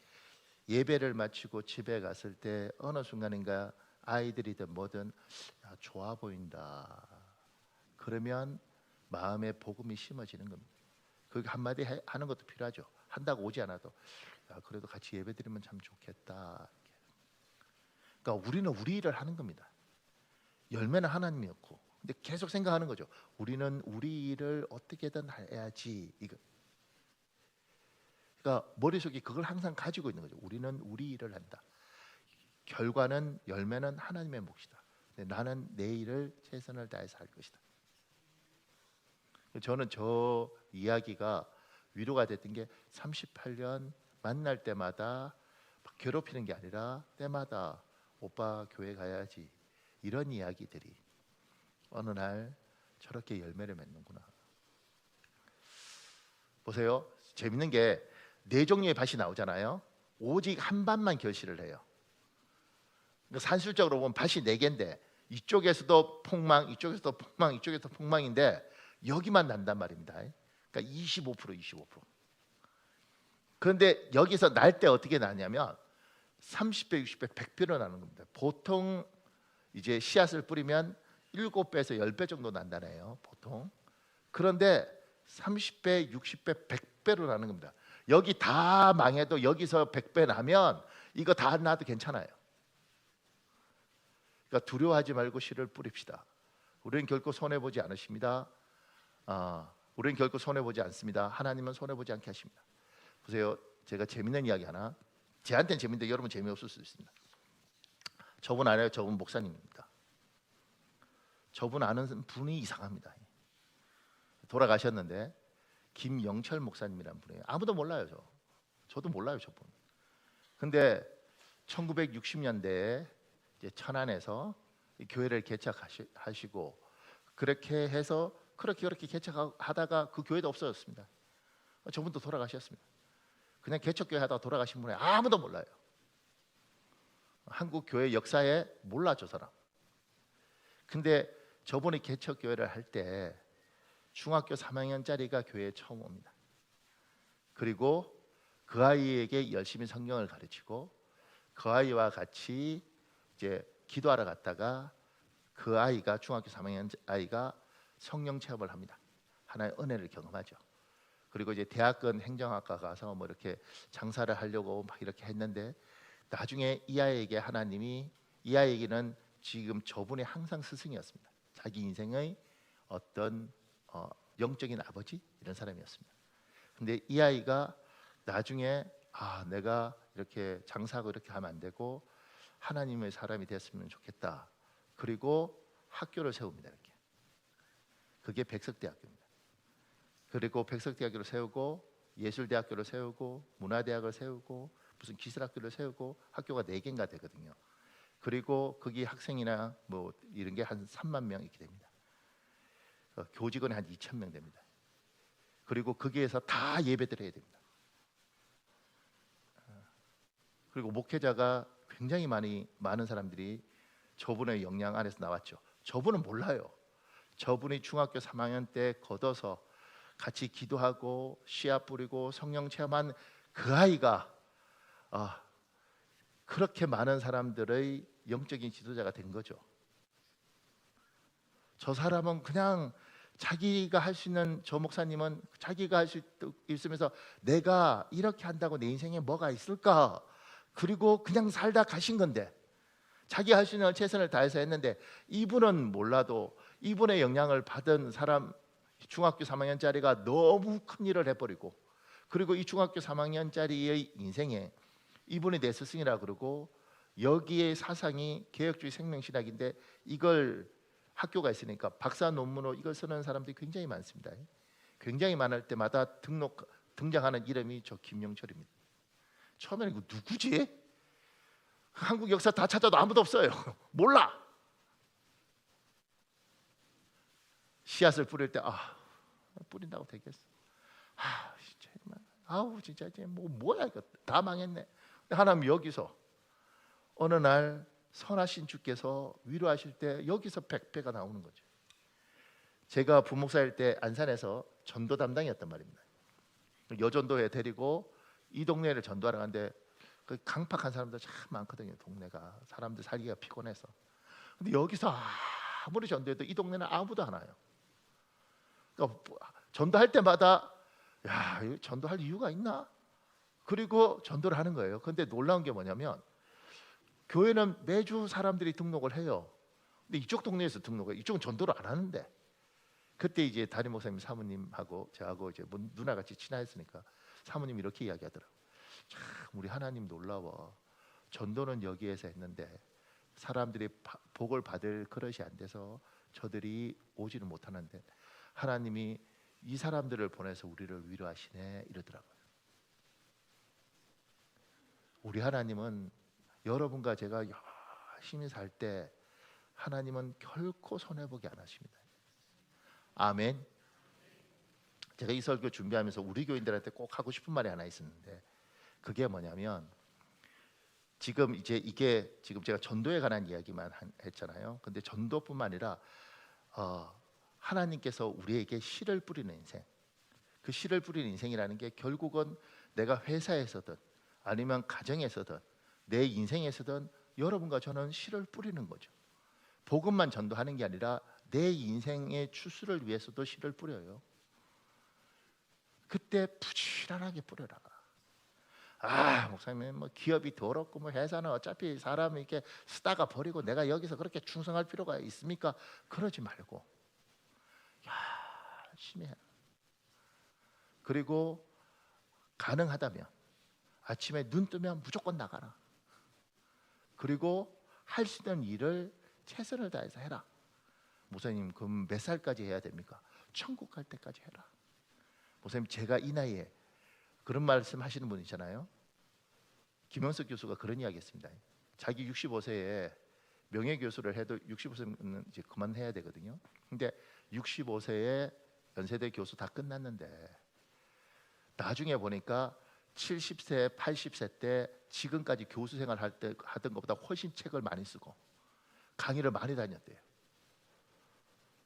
예배를 마치고 집에 갔을 때 어느 순간인가 아이들이든 뭐든 좋아 보인다. 그러면 마음에 복음이 심어지는 겁니다. 그 한마디 하는 것도 필요하죠. 한다고 오지 않아도 그래도 같이 예배드리면 참 좋겠다. 그러니까 우리는 우리 일을 하는 겁니다. 열매는 하나님이었고, 근데 계속 생각하는 거죠. 우리는 우리 일을 어떻게든 해야지. 이거. 그러니까 머릿속에 그걸 항상 가지고 있는 거죠. 우리는 우리 일을 한다. 결과는 열매는 하나님의 몫이다. 근데 나는 내 일을 최선을 다해서 할 것이다. 저는 저 이야기가 위로가 됐던 게 38년 만날 때마다 괴롭히는 게 아니라 때마다 오빠 교회 가야지 이런 이야기들이 어느 날 저렇게 열매를 맺는구나. 보세요. 재밌는 게 네 종류의 밭이 나오잖아요. 오직 한 밭만 결실을 해요. 그러니까 산술적으로 보면 밭이 네 개인데 이쪽에서도 폭망, 이쪽에서도 폭망, 이쪽에서도 폭망인데 여기만 난단 말입니다. 그러니까 25%. 그런데 여기서 날 때 어떻게 나냐면 30배, 60배, 100배로 나는 겁니다. 보통 이제 씨앗을 뿌리면 7배에서 10배 정도 난다네요. 보통. 그런데 30배, 60배, 100배로 나는 겁니다. 여기 다 망해도 여기서 100배 나면 이거 다 나도 괜찮아요. 그러니까 두려워하지 말고 씨를 뿌립시다. 우리는 결코 손해 보지 않으십니다. 우리는 결코 손해 보지 않습니다. 하나님은 손해 보지 않게 하십니다. 보세요, 제가 재밌는 이야기 하나. 제한테는 재밌는데 여러분 재미없을 수도 있습니다. 저분 알아요? 저분 목사님입니다. 저분 아는 분이 이상합니다. 돌아가셨는데 김영철 목사님이라는 분이에요. 아무도 몰라요. 저도 몰라요, 저분. 근데 1960년대에 이제 천안에서 이 교회를 개척하시고 그렇게 해서 그렇게 개척하다가 그 교회도 없어졌습니다. 저분도 돌아가셨습니다. 그냥 개척교회 하다가 돌아가신 분이 아무도 몰라요. 한국 교회 역사에 몰라, 저 사람. 근데 저분이 개척교회를 할 때 중학교 3학년짜리가 교회에 처음 옵니다. 그리고 그 아이에게 열심히 성경을 가르치고 그 아이와 같이 이제 기도하러 갔다가 그 아이가 중학교 3학년 아이가 성령 체험을 합니다. 하나의 은혜를 경험하죠. 그리고 이제 대학은 행정학과 가서 뭐 이렇게 장사를 하려고 막 이렇게 했는데 나중에 이 아이에게 하나님이, 이 아이에게는 지금 저분이 항상 스승이었습니다. 자기 인생의 어떤 영적인 아버지 이런 사람이었습니다. 근데 이 아이가 나중에 내가 이렇게 장사하고 이렇게 하면 안 되고 하나님의 사람이 됐으면 좋겠다. 그리고 학교를 세웁니다. 이렇게. 그게 백석대학교입니다. 그리고 백석대학교를 세우고 예술대학교를 세우고 문화대학을 세우고 무슨 기술학교를 세우고 학교가 4개인가 되거든요. 그리고 거기 학생이나 뭐 이런 게 한 3만 명 이렇게 됩니다. 교직원이 한 2,000명 됩니다. 그리고 거기에서 다 예배드려야 됩니다. 그리고 목회자가 굉장히 많은 사람들이 저분의 역량 안에서 나왔죠. 저분은 몰라요. 저분이 중학교 3학년 때 걷어서 같이 기도하고 씨앗 뿌리고 성령 체험한 그 아이가 그렇게 많은 사람들의 영적인 지도자가 된 거죠. 저 사람은 그냥 자기가 할 수 있는, 저 목사님은 자기가 할 수 있으면서 내가 이렇게 한다고 내 인생에 뭐가 있을까? 그리고 그냥 살다 가신 건데 자기 할 수 있는 최선을 다해서 했는데 이분은 몰라도 이분의 영향을 받은 사람 중학교 3학년짜리가 너무 큰 일을 해버리고 그리고 이 중학교 3학년짜리의 인생에 이분이 내 스승이라 그러고 여기에 사상이 개혁주의 생명신학인데 이걸 학교가 있으니까 박사 논문으로 이걸 쓰는 사람들이 굉장히 많습니다. 굉장히 많을 때마다 등장하는 이름이 저 김영철입니다. 처음에는 이거 누구지? 한국 역사 다 찾아도 아무도 없어요. 몰라. 씨앗을 뿌릴 때 뿌린다고 되겠어. 진짜 진짜 뭐야 이거 다 망했네. 하나님 여기서 어느 날 선하신 주께서 위로하실 때 여기서 100배가 나오는 거죠. 제가 부목사일 때 안산에서 전도 담당이었단 말입니다. 여전도에 데리고 이 동네를 전도하러 가는데 그 강팍한 사람들 참 많거든요. 동네가 사람들 살기가 피곤해서. 근데 여기서 아무리 전도해도 이 동네는 아무도 안 와요. 그러니까 전도할 때마다 이거 전도할 이유가 있나? 그리고 전도를 하는 거예요. 근데 놀라운 게 뭐냐면 교회는 매주 사람들이 등록을 해요. 근데 이쪽 동네에서 등록해요. 이쪽은 전도를 안 하는데. 그때 이제 담임 목사님 사모님하고 저하고 이제 누나같이 친하였으니까 사모님이 이렇게 이야기하더라고요. 참 우리 하나님 놀라워. 전도는 여기에서 했는데 사람들이 복을 받을 그릇이 안 돼서 저들이 오지는 못하는데 하나님이 이 사람들을 보내서 우리를 위로하시네 이러더라고요. 우리 하나님은 여러분과 제가 열심히 살 때 하나님은 결코 손해보게 안 하십니다. 아멘. 제가 이 설교 준비하면서 우리 교인들한테 꼭 하고 싶은 말이 하나 있었는데 그게 뭐냐면 지금 이제 이게 지금 제가 전도에 관한 이야기만 했잖아요. 근데 전도뿐만 아니라 하나님께서 우리에게 씨를 뿌리는 인생, 그 씨를 뿌리는 인생이라는 게 결국은 내가 회사에서든 아니면 가정에서든 내 인생에서든 여러분과 저는 씨를 뿌리는 거죠. 복음만 전도하는 게 아니라 내 인생의 추수를 위해서도 씨를 뿌려요. 그때 부지런하게 뿌려라. 목사님 뭐 기업이 더럽고 뭐 회사는 어차피 사람이 이렇게 쓰다가 버리고 내가 여기서 그렇게 충성할 필요가 있습니까? 그러지 말고 열심히 해. 그리고 가능하다면 아침에 눈 뜨면 무조건 나가라. 그리고 할 수 있는 일을 최선을 다해서 해라. 목사님 그럼 몇 살까지 해야 됩니까? 천국 갈 때까지 해라. 목사님 제가 이 나이에 그런 말씀 하시는 분 있잖아요. 김영석 교수가 그런 이야기 했습니다. 자기 65세에 명예교수를 해도 65세는 이제 그만해야 되거든요. 근데 65세에 연세대 교수 다 끝났는데 나중에 보니까 70세, 80세 때 지금까지 교수 생활 할 때 하던 것보다 훨씬 책을 많이 쓰고 강의를 많이 다녔대요.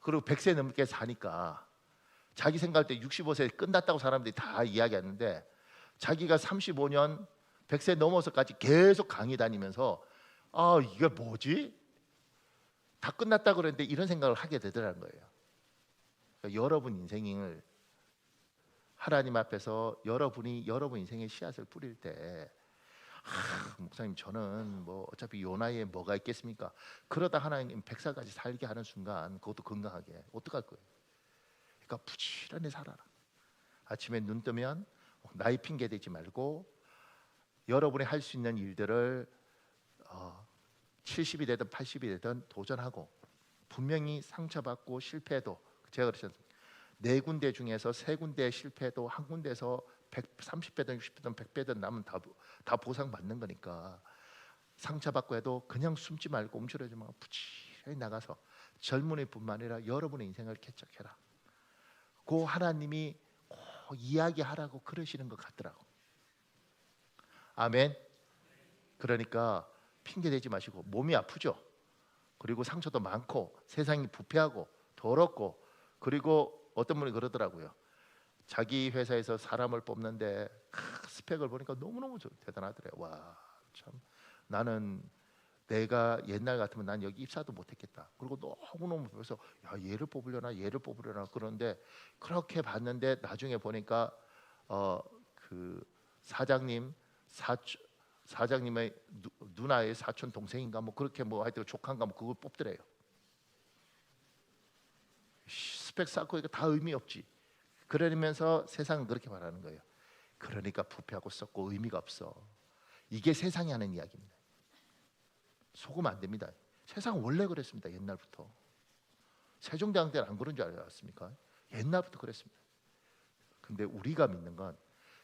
그리고 100세 넘게 사니까 자기 생각할 때 65세 끝났다고 사람들이 다 이야기하는데 자기가 35년 100세 넘어서까지 계속 강의 다니면서 이게 뭐지? 다 끝났다 그랬는데 이런 생각을 하게 되더라는 거예요. 그러니까 여러분 인생을 하나님 앞에서 여러분이 여러분 인생의 씨앗을 뿌릴 때 목사님 저는 뭐 어차피 요 나이에 뭐가 있겠습니까? 그러다 하나님 100살까지 살게 하는 순간 그것도 건강하게 어떡할 거예요? 그러니까 부지런히 살아라. 아침에 눈 뜨면 나이 핑계 대지 말고 여러분이 할 수 있는 일들을 70이 되든 80이 되든 도전하고 분명히 상처받고 실패해도 제가 그러지 않습니까? 네 군데 중에서 세 군데 실패해도 한 군데에서 130배든 60배든 100배든 남은 다 보상받는 거니까 상처받고 해도 그냥 숨지 말고 움츠러지 말고 부지런히 나가서 젊은이뿐만 아니라 여러분의 인생을 개척해라. 그 하나님이 이야기하라고 그러시는 것 같더라고. 아멘. 그러니까 핑계 대지 마시고 몸이 아프죠. 그리고 상처도 많고 세상이 부패하고 더럽고 그리고 어떤 분이 그러더라고요. 자기 회사에서 사람을 뽑는데 스펙을 보니까 너무너무 대단하더래요. 와, 참 나는 내가 옛날 같으면 난 여기 입사도 못했겠다. 그리고 너무너무 그래서 얘를 뽑으려나 그런데 그렇게 봤는데 나중에 보니까 그 사장님의 누나의 사촌 동생인가 뭐 그렇게 뭐 하여튼 조카인가 뭐 그걸 뽑더래요. 스펙 쌓고 이거 다 의미 없지. 그러면서 세상은 그렇게 말하는 거예요. 그러니까 부패하고 썩고 의미가 없어. 이게 세상이 하는 이야기입니다. 속으면 안 됩니다. 세상은 원래 그랬습니다. 옛날부터. 세종대왕 때는 안 그런 줄 알았습니까? 옛날부터 그랬습니다. 근데 우리가 믿는 건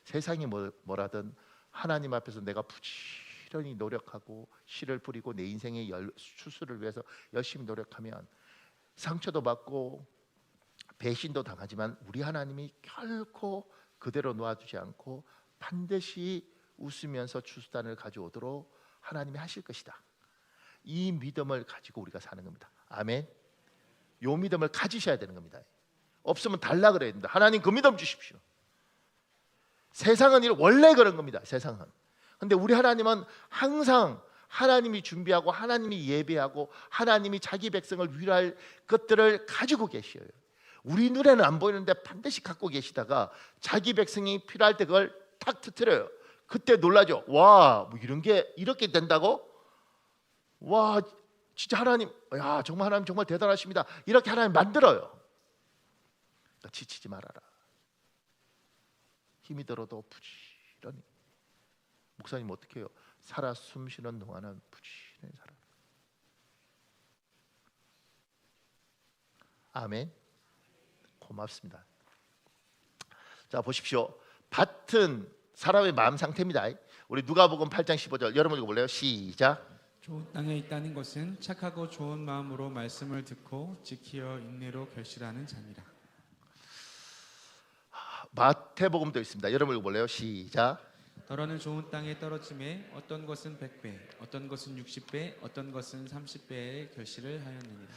세상이 뭐라든 하나님 앞에서 내가 부지런히 노력하고 씨를 뿌리고 내 인생의 수술을 위해서 열심히 노력하면 상처도 받고 배신도 당하지만 우리 하나님이 결코 그대로 놓아두지 않고 반드시 웃으면서 추수단을 가져오도록 하나님이 하실 것이다. 이 믿음을 가지고 우리가 사는 겁니다. 아멘. 요 믿음을 가지셔야 되는 겁니다. 없으면 달라 그래야 됩니다. 하나님 그 믿음 주십시오. 세상은 원래 그런 겁니다. 세상은. 근데 우리 하나님은 항상 하나님이 준비하고 하나님이 예배하고 하나님이 자기 백성을 위로할 것들을 가지고 계셔요. 우리 눈에는 안 보이는데 반드시 갖고 계시다가 자기 백성이 필요할 때 그걸 탁 터뜨려요. 그때 놀라죠. 와, 뭐 이런 게 이렇게 된다고? 와, 진짜 하나님, 야, 정말 하나님 정말 대단하십니다. 이렇게 하나님 만들어요. 그러니까 지치지 말아라. 힘이 들어도 부지런히. 목사님 어떻게 해요? 살아 숨쉬는 동안은 부지런히 살아라. 아멘. 고맙습니다. 자, 보십시오. 밭은 사람의 마음 상태입니다. 우리 누가복음 8장 15절 여러분 읽어볼래요? 시작. 좋은 땅에 있다는 것은 착하고 좋은 마음으로 말씀을 듣고 지키어 인내로 결실하는 자니라. 마태복음도 있습니다. 여러분 읽어볼래요? 시작. 너라는 좋은 땅에 떨어짐에 어떤 것은 100배, 어떤 것은 60배, 어떤 것은 30배의 결실을 하였느니라.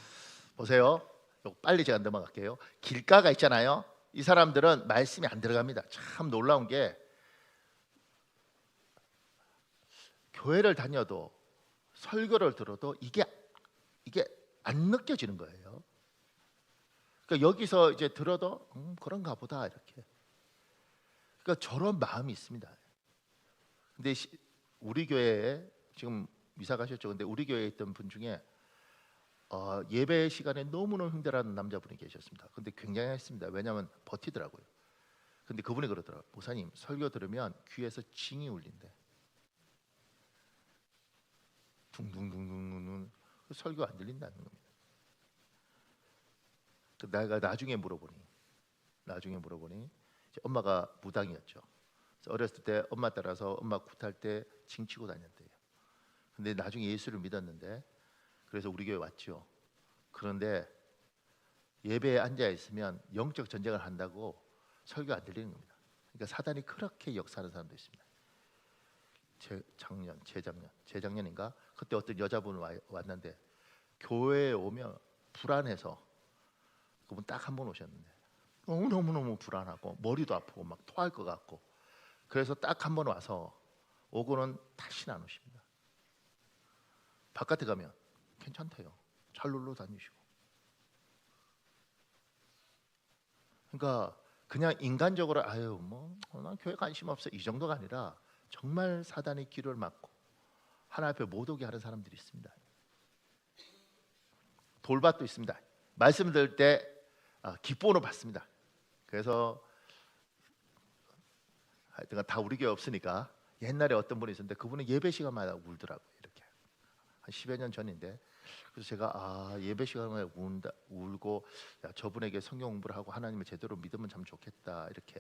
보세요. 빨리 제가 넘어갈게요. 길가가 있잖아요. 이 사람들은 말씀이 안 들어갑니다. 참 놀라운 게 교회를 다녀도 설교를 들어도 이게 안 느껴지는 거예요. 그러니까 여기서 이제 들어도 그런가 보다 이렇게. 그러니까 저런 마음이 있습니다. 근데 우리 교회에 지금 이사 가셨죠. 근데 우리 교회에 있던 분 중에 예배 시간에 너무너무 힘들어하는 남자분이 계셨습니다. 근데 굉장히 했습니다. 왜냐하면 버티더라고요. 근데 그분이 그러더라고요. 목사님, 설교 들으면 귀에서 징이 울린대. 둥둥둥둥둥. 설교 안 들린다는 겁니다. 내가 나중에 물어보니 이제 엄마가 무당이었죠. 그래서 어렸을 때 엄마 따라서 엄마 굿할 때 징치고 다녔대요. 근데 나중에 예수를 믿었는데, 그래서 우리 교회 왔죠. 그런데 예배에 앉아 있으면 영적 전쟁을 한다고 설교 안 들리는 겁니다. 그러니까 사단이 그렇게 역사하는 사람도 있습니다. 재작년인가 그때 어떤 여자분 왔는데 교회에 오면 불안해서, 그분 딱 한 번 오셨는데 너무너무 불안하고 머리도 아프고 막 토할 것 같고, 그래서 딱 한 번 와서 오고는 다시는 안 오십니다. 바깥에 가면 괜찮대요. 잘 놀러 다니시고. 그러니까 그냥 인간적으로 아유 난 교회 관심 없어 이 정도가 아니라 정말 사단의 기를 막고 하나님 앞에 못 오게 하는 사람들이 있습니다. 돌밭도 있습니다. 말씀 들을 때 기본으로 받습니다. 그래서 하여튼 다 우리 교회 없으니까 옛날에 어떤 분이 있었는데 그분은 예배 시간마다 울더라고요. 이렇게 한 10여 년 전인데, 그래서 제가 예배 시간에 울고 야, 저분에게 성경 공부를 하고 하나님을 제대로 믿으면 참 좋겠다 이렇게.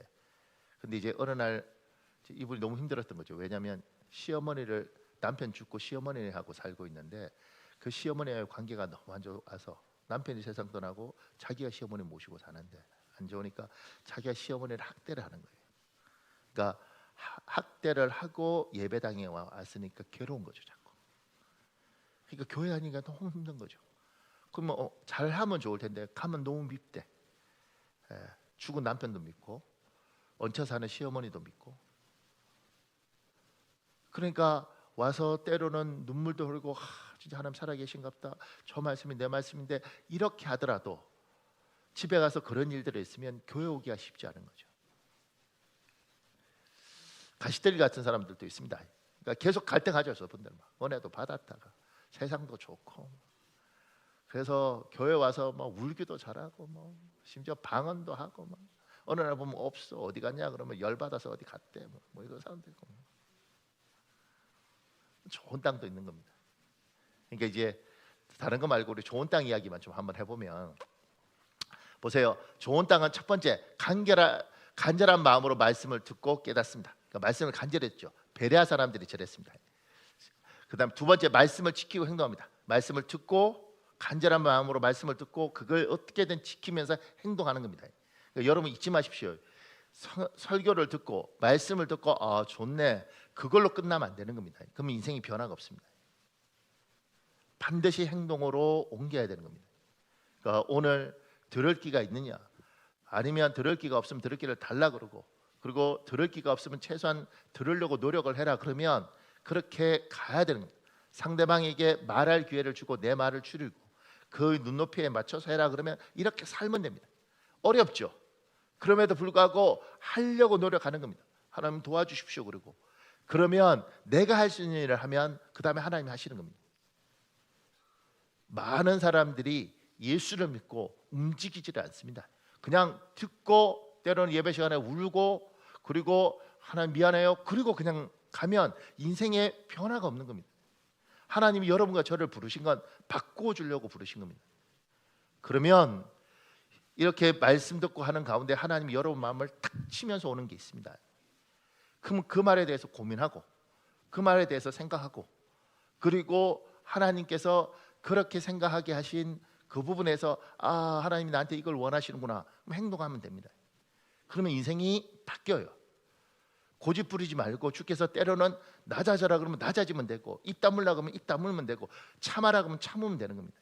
근데 이제 어느 날 이분이 너무 힘들었던 거죠. 왜냐하면 시어머니를, 남편 죽고 시어머니하고 살고 있는데 그 시어머니와의 관계가 너무 안 좋아서 남편이 세상 떠나고 자기가 시어머니 모시고 사는데 안 좋으니까 자기가 시어머니를 학대를 하는 거예요. 그러니까 학대를 하고 예배당에 왔으니까 괴로운 거죠, 자꾸. 그러니까 교회 다니기가 너무 힘든 거죠. 그러면 잘하면 좋을 텐데 가면 너무 밉대. 죽은 남편도 믿고 얹혀 사는 시어머니도 믿고. 그러니까 와서 때로는 눈물도 흘리고 진짜 하나님 살아계신갑다. 저 말씀이 내 말씀인데 이렇게 하더라도 집에 가서 그런 일들이 있으면 교회 오기가 쉽지 않은 거죠. 가시떨기 같은 사람들도 있습니다. 그러니까 계속 갈등하죠. 저분들 막 은혜도 받았다가 세상도 좋고, 그래서 교회 와서 울기도 잘하고 심지어 방언도 하고 어느 날 보면 없어 어디 갔냐 그러면 열 받아서 어디 갔대 이런 사람도 있고. 좋은 땅도 있는 겁니다. 그러니까 이제 다른 거 말고 우리 좋은 땅 이야기만 좀 한번 해보면, 보세요. 좋은 땅은 첫 번째 간절한 마음으로 말씀을 듣고 깨닫습니다. 그러니까 말씀을 간절했죠. 베레아 사람들이 저랬습니다. 그다음 두 번째, 말씀을 지키고 행동합니다. 말씀을 듣고 간절한 마음으로 말씀을 듣고 그걸 어떻게든 지키면서 행동하는 겁니다. 그러니까 여러분 잊지 마십시오. 설교를 듣고 말씀을 듣고 좋네 그걸로 끝나면 안 되는 겁니다. 그러면 인생이 변화가 없습니다. 반드시 행동으로 옮겨야 되는 겁니다. 그러니까 오늘 들을 기가 있느냐, 아니면 들을 기가 없으면 들을 기를 달라 그러고, 그리고 들을 기가 없으면 최소한 들으려고 노력을 해라 그러면 그렇게 가야 되는 겁니다. 상대방에게 말할 기회를 주고 내 말을 줄이고 그 눈높이에 맞춰서 해라 그러면 이렇게 살면 됩니다. 어렵죠. 그럼에도 불구하고 하려고 노력하는 겁니다. 하나님 도와주십시오. 그러면 내가 할 수 있는 일을 하면 그 다음에 하나님이 하시는 겁니다. 많은 사람들이 예수를 믿고 움직이지를 않습니다. 그냥 듣고 때로는 예배 시간에 울고 그리고 하나님 미안해요 그리고 그냥 가면 인생에 변화가 없는 겁니다. 하나님이 여러분과 저를 부르신 건 바꾸어 주려고 부르신 겁니다. 그러면 이렇게 말씀 듣고 하는 가운데 하나님이 여러분 마음을 탁 치면서 오는 게 있습니다. 그럼 그 말에 대해서 고민하고 그 말에 대해서 생각하고, 그리고 하나님께서 그렇게 생각하게 하신 그 부분에서 하나님이 나한테 이걸 원하시는구나 그럼 행동하면 됩니다. 그러면 인생이 바뀌어요. 고집 부리지 말고, 주께서 때로는 낮아져라 그러면 낮아지면 되고, 입 다물라 그러면 입 다물면 되고, 참아라 그러면 참으면 되는 겁니다.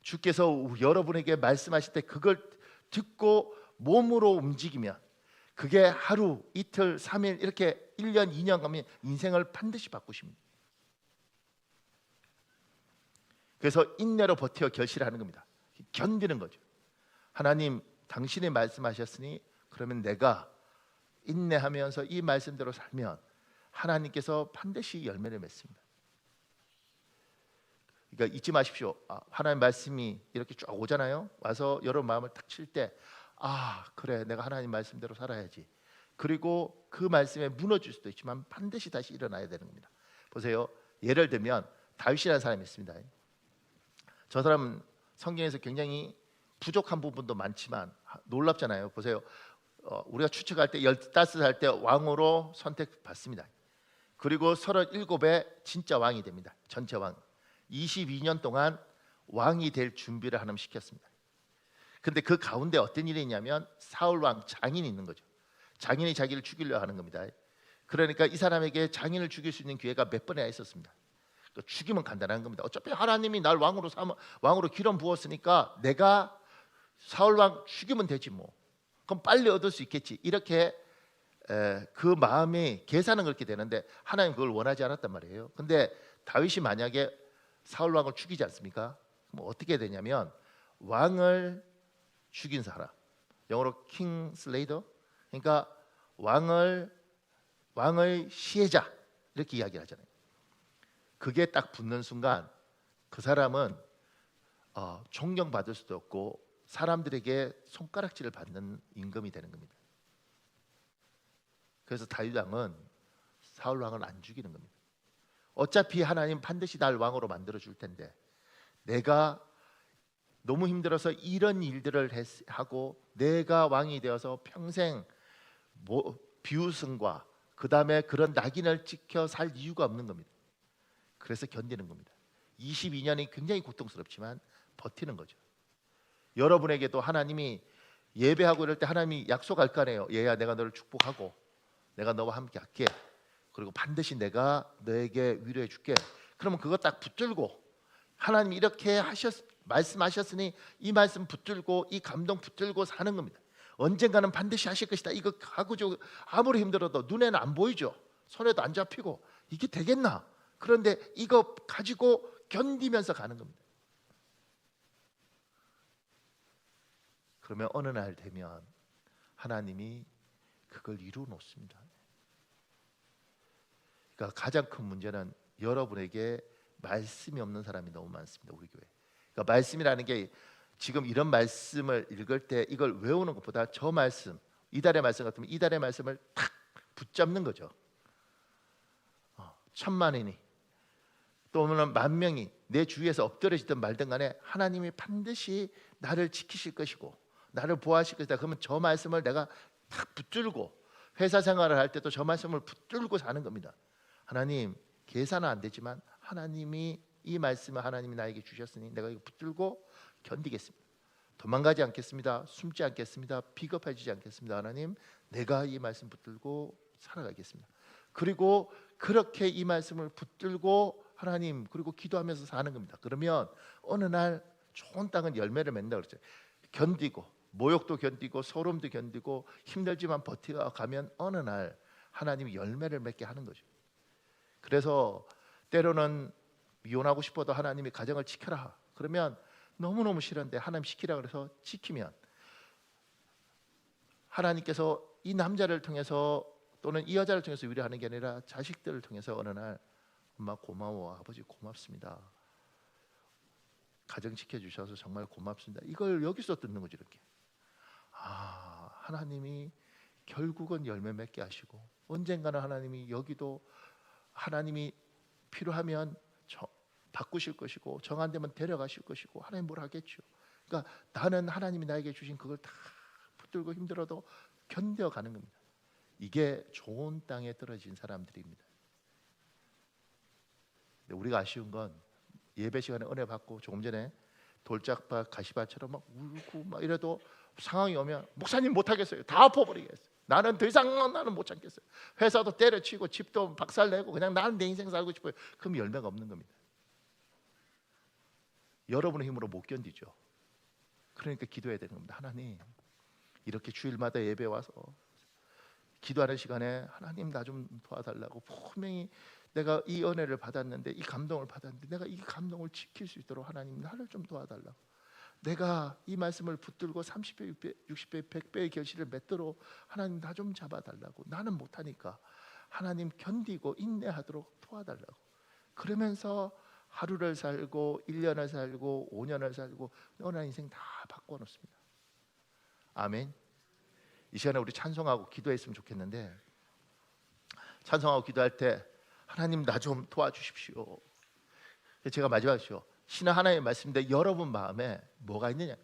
주께서 여러분에게 말씀하실 때 그걸 듣고 몸으로 움직이면 그게 하루, 이틀, 3일 이렇게 1년, 2년 가면 인생을 반드시 바꾸십니다. 그래서 인내로 버텨 결실하는 겁니다. 견디는 거죠. 하나님 당신이 말씀하셨으니 그러면 내가 인내하면서 이 말씀대로 살면 하나님께서 반드시 열매를 맺습니다. 그러니까 잊지 마십시오. 하나님 말씀이 이렇게 쭉 오잖아요. 와서 여러분 마음을 탁 칠 때, 그래, 내가 하나님 말씀대로 살아야지. 그리고 그 말씀에 무너질 수도 있지만 반드시 다시 일어나야 되는 겁니다. 보세요. 예를 들면 다윗이라는 사람이 있습니다. 저 사람은 성경에서 굉장히 부족한 부분도 많지만 놀랍잖아요. 보세요. 우리가 추측할 때 15살 때 왕으로 선택받습니다. 그리고 37에 진짜 왕이 됩니다. 전체 왕. 22년 동안 왕이 될 준비를 하나님 시켰습니다. 근데 그 가운데 어떤 일이 있냐면 사울 왕 장인이 있는 거죠. 장인이 자기를 죽이려 하는 겁니다. 그러니까 이 사람에게 장인을 죽일 수 있는 기회가 몇 번이나 있었습니다. 죽이면 간단한 겁니다. 어차피 하나님이 날 왕으로 기름 부었으니까 내가 사울 왕 죽이면 되지 뭐. 그럼 빨리 얻을 수 있겠지. 이렇게 그 마음이 계산은 그렇게 되는데 하나님 그걸 원하지 않았단 말이에요. 근데 다윗이 만약에 사울 왕을 죽이지 않습니까? 그럼 어떻게 되냐면 왕을 죽인 사람, 영어로 킹 슬레이더, 그러니까 왕의 시해자 이렇게 이야기를 하잖아요. 그게 딱 붙는 순간 그 사람은 존경받을 수도 없고 사람들에게 손가락질을 받는 임금이 되는 겁니다. 그래서 다윗 왕은 사울 왕을 안 죽이는 겁니다. 어차피 하나님 반드시 날 왕으로 만들어 줄 텐데 내가 너무 힘들어서 이런 일들을 하고 내가 왕이 되어서 평생 비웃음과 그 다음에 그런 낙인을 찍혀 살 이유가 없는 겁니다. 그래서 견디는 겁니다. 22년이 굉장히 고통스럽지만 버티는 거죠. 여러분에게도 하나님이 예배하고 이럴 때 하나님이 약속할 거 아니에요. 얘야, 내가 너를 축복하고 내가 너와 함께 할게. 그리고 반드시 내가 너에게 위로해 줄게. 그러면 그거 딱 붙들고 하나님이 이렇게 말씀하셨으니 이 말씀 붙들고 이 감동 붙들고 사는 겁니다. 언젠가는 반드시 하실 것이다. 이거 하고 아무리 힘들어도 눈에는 안 보이죠. 손에도 안 잡히고 이게 되겠나? 그런데 이거 가지고 견디면서 가는 겁니다. 그러면 어느 날 되면 하나님이 그걸 이루어 놓습니다. 그러니까 가장 큰 문제는 여러분에게 말씀이 없는 사람이 너무 많습니다. 우리 교회. 그러니까 말씀이라는 게 지금 이런 말씀을 읽을 때 이걸 외우는 것보다 저 말씀, 이달의 말씀 같으면 이달의 말씀을 탁 붙잡는 거죠. 1000만인이 또는 10,000명이 내 주위에서 엎드려지든 말든 간에 하나님이 반드시 나를 지키실 것이고 나를 보호하실 것이다. 그러면 저 말씀을 내가 탁 붙들고 회사 생활을 할 때도 저 말씀을 붙들고 사는 겁니다. 하나님, 계산은 안 되지만 하나님이 이 말씀을 하나님이 나에게 주셨으니 내가 이거 붙들고 견디겠습니다. 도망가지 않겠습니다. 숨지 않겠습니다. 비겁해지지 않겠습니다. 하나님, 내가 이 말씀 붙들고 살아가겠습니다. 그리고 그렇게 이 말씀을 붙들고 하나님 그리고 기도하면서 사는 겁니다. 그러면 어느 날 좋은 땅은 열매를 맺는다 그랬죠. 견디고 모욕도 견디고 소름도 견디고 힘들지만 버텨가면 어느 날 하나님이 열매를 맺게 하는 거죠. 그래서 때로는 이혼하고 싶어도 하나님이 가정을 지켜라. 그러면 너무너무 싫은데 하나님 시키라 그래서 지키면 하나님께서 이 남자를 통해서 또는 이 여자를 통해서 위로하는 게 아니라 자식들을 통해서 어느 날 엄마 고마워, 아버지 고맙습니다, 가정 지켜주셔서 정말 고맙습니다, 이걸 여기서 듣는 거죠. 이렇게 하나님이 결국은 열매 맺게 하시고 언젠가는 하나님이 여기도 하나님이 필요하면 바꾸실 것이고 정 안 되면 데려가실 것이고 하나님 뭘 하겠죠. 그러니까 나는 하나님이 나에게 주신 그걸 다 붙들고 힘들어도 견뎌가는 겁니다. 이게 좋은 땅에 떨어진 사람들입니다. 근데 우리가 아쉬운 건 예배 시간에 은혜 받고 조금 전에 돌짝밭 가시밭처럼 막 울고 막 이래도 상황이 오면 목사님 못 하겠어요. 다 엎어버리겠어요. 나는 더 이상 나는 못 참겠어요. 회사도 때려치고 집도 박살내고 그냥 나는 내 인생 살고 싶어요. 그럼 열매가 없는 겁니다. 여러분의 힘으로 못 견디죠. 그러니까 기도해야 되는 겁니다. 하나님, 이렇게 주일마다 예배 와서 기도하는 시간에 하나님 나 좀 도와달라고 분명히 내가 이 은혜를 받았는데 이 감동을 받았는데 내가 이 감동을 지킬 수 있도록 하나님 나를 좀 도와달라고 내가 이 말씀을 붙들고 30배, 60배, 100배의 결실을 맺도록 하나님 나 좀 잡아달라고. 나는 못하니까 하나님 견디고 인내하도록 도와달라고. 그러면서 하루를 살고 1년을 살고 5년을 살고 너나 인생 다 바꿔놓습니다. 아멘. 이 시간에 우리 찬송하고 기도했으면 좋겠는데, 찬송하고 기도할 때 하나님 나 좀 도와주십시오. 제가 마지막이죠. 신은 하나님의 말씀인데 여러분 마음에 뭐가 있느냐?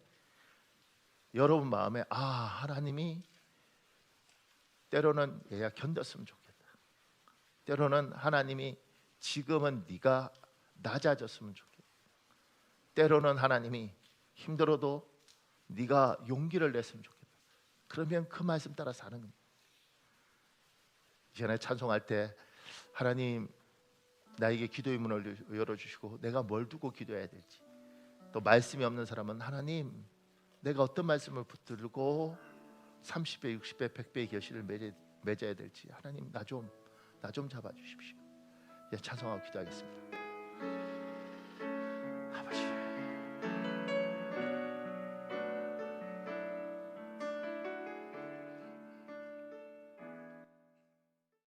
여러분 마음에 하나님이 때로는 얘가 견뎠으면 좋겠다. 때로는 하나님이 지금은 네가 낮아졌으면 좋겠다. 때로는 하나님이 힘들어도 네가 용기를 냈으면 좋겠다. 그러면 그 말씀 따라 사는 겁니다. 이전에 찬송할 때 하나님 나에게 기도의 문을 열어주시고 내가 뭘 두고 기도해야 될지, 또 말씀이 없는 사람은 하나님 내가 어떤 말씀을 붙들고 30배, 60배, 100배의 결실을 맺어야 될지 하나님 나 좀 잡아주십시오. 이제 찬송하고 기도하겠습니다.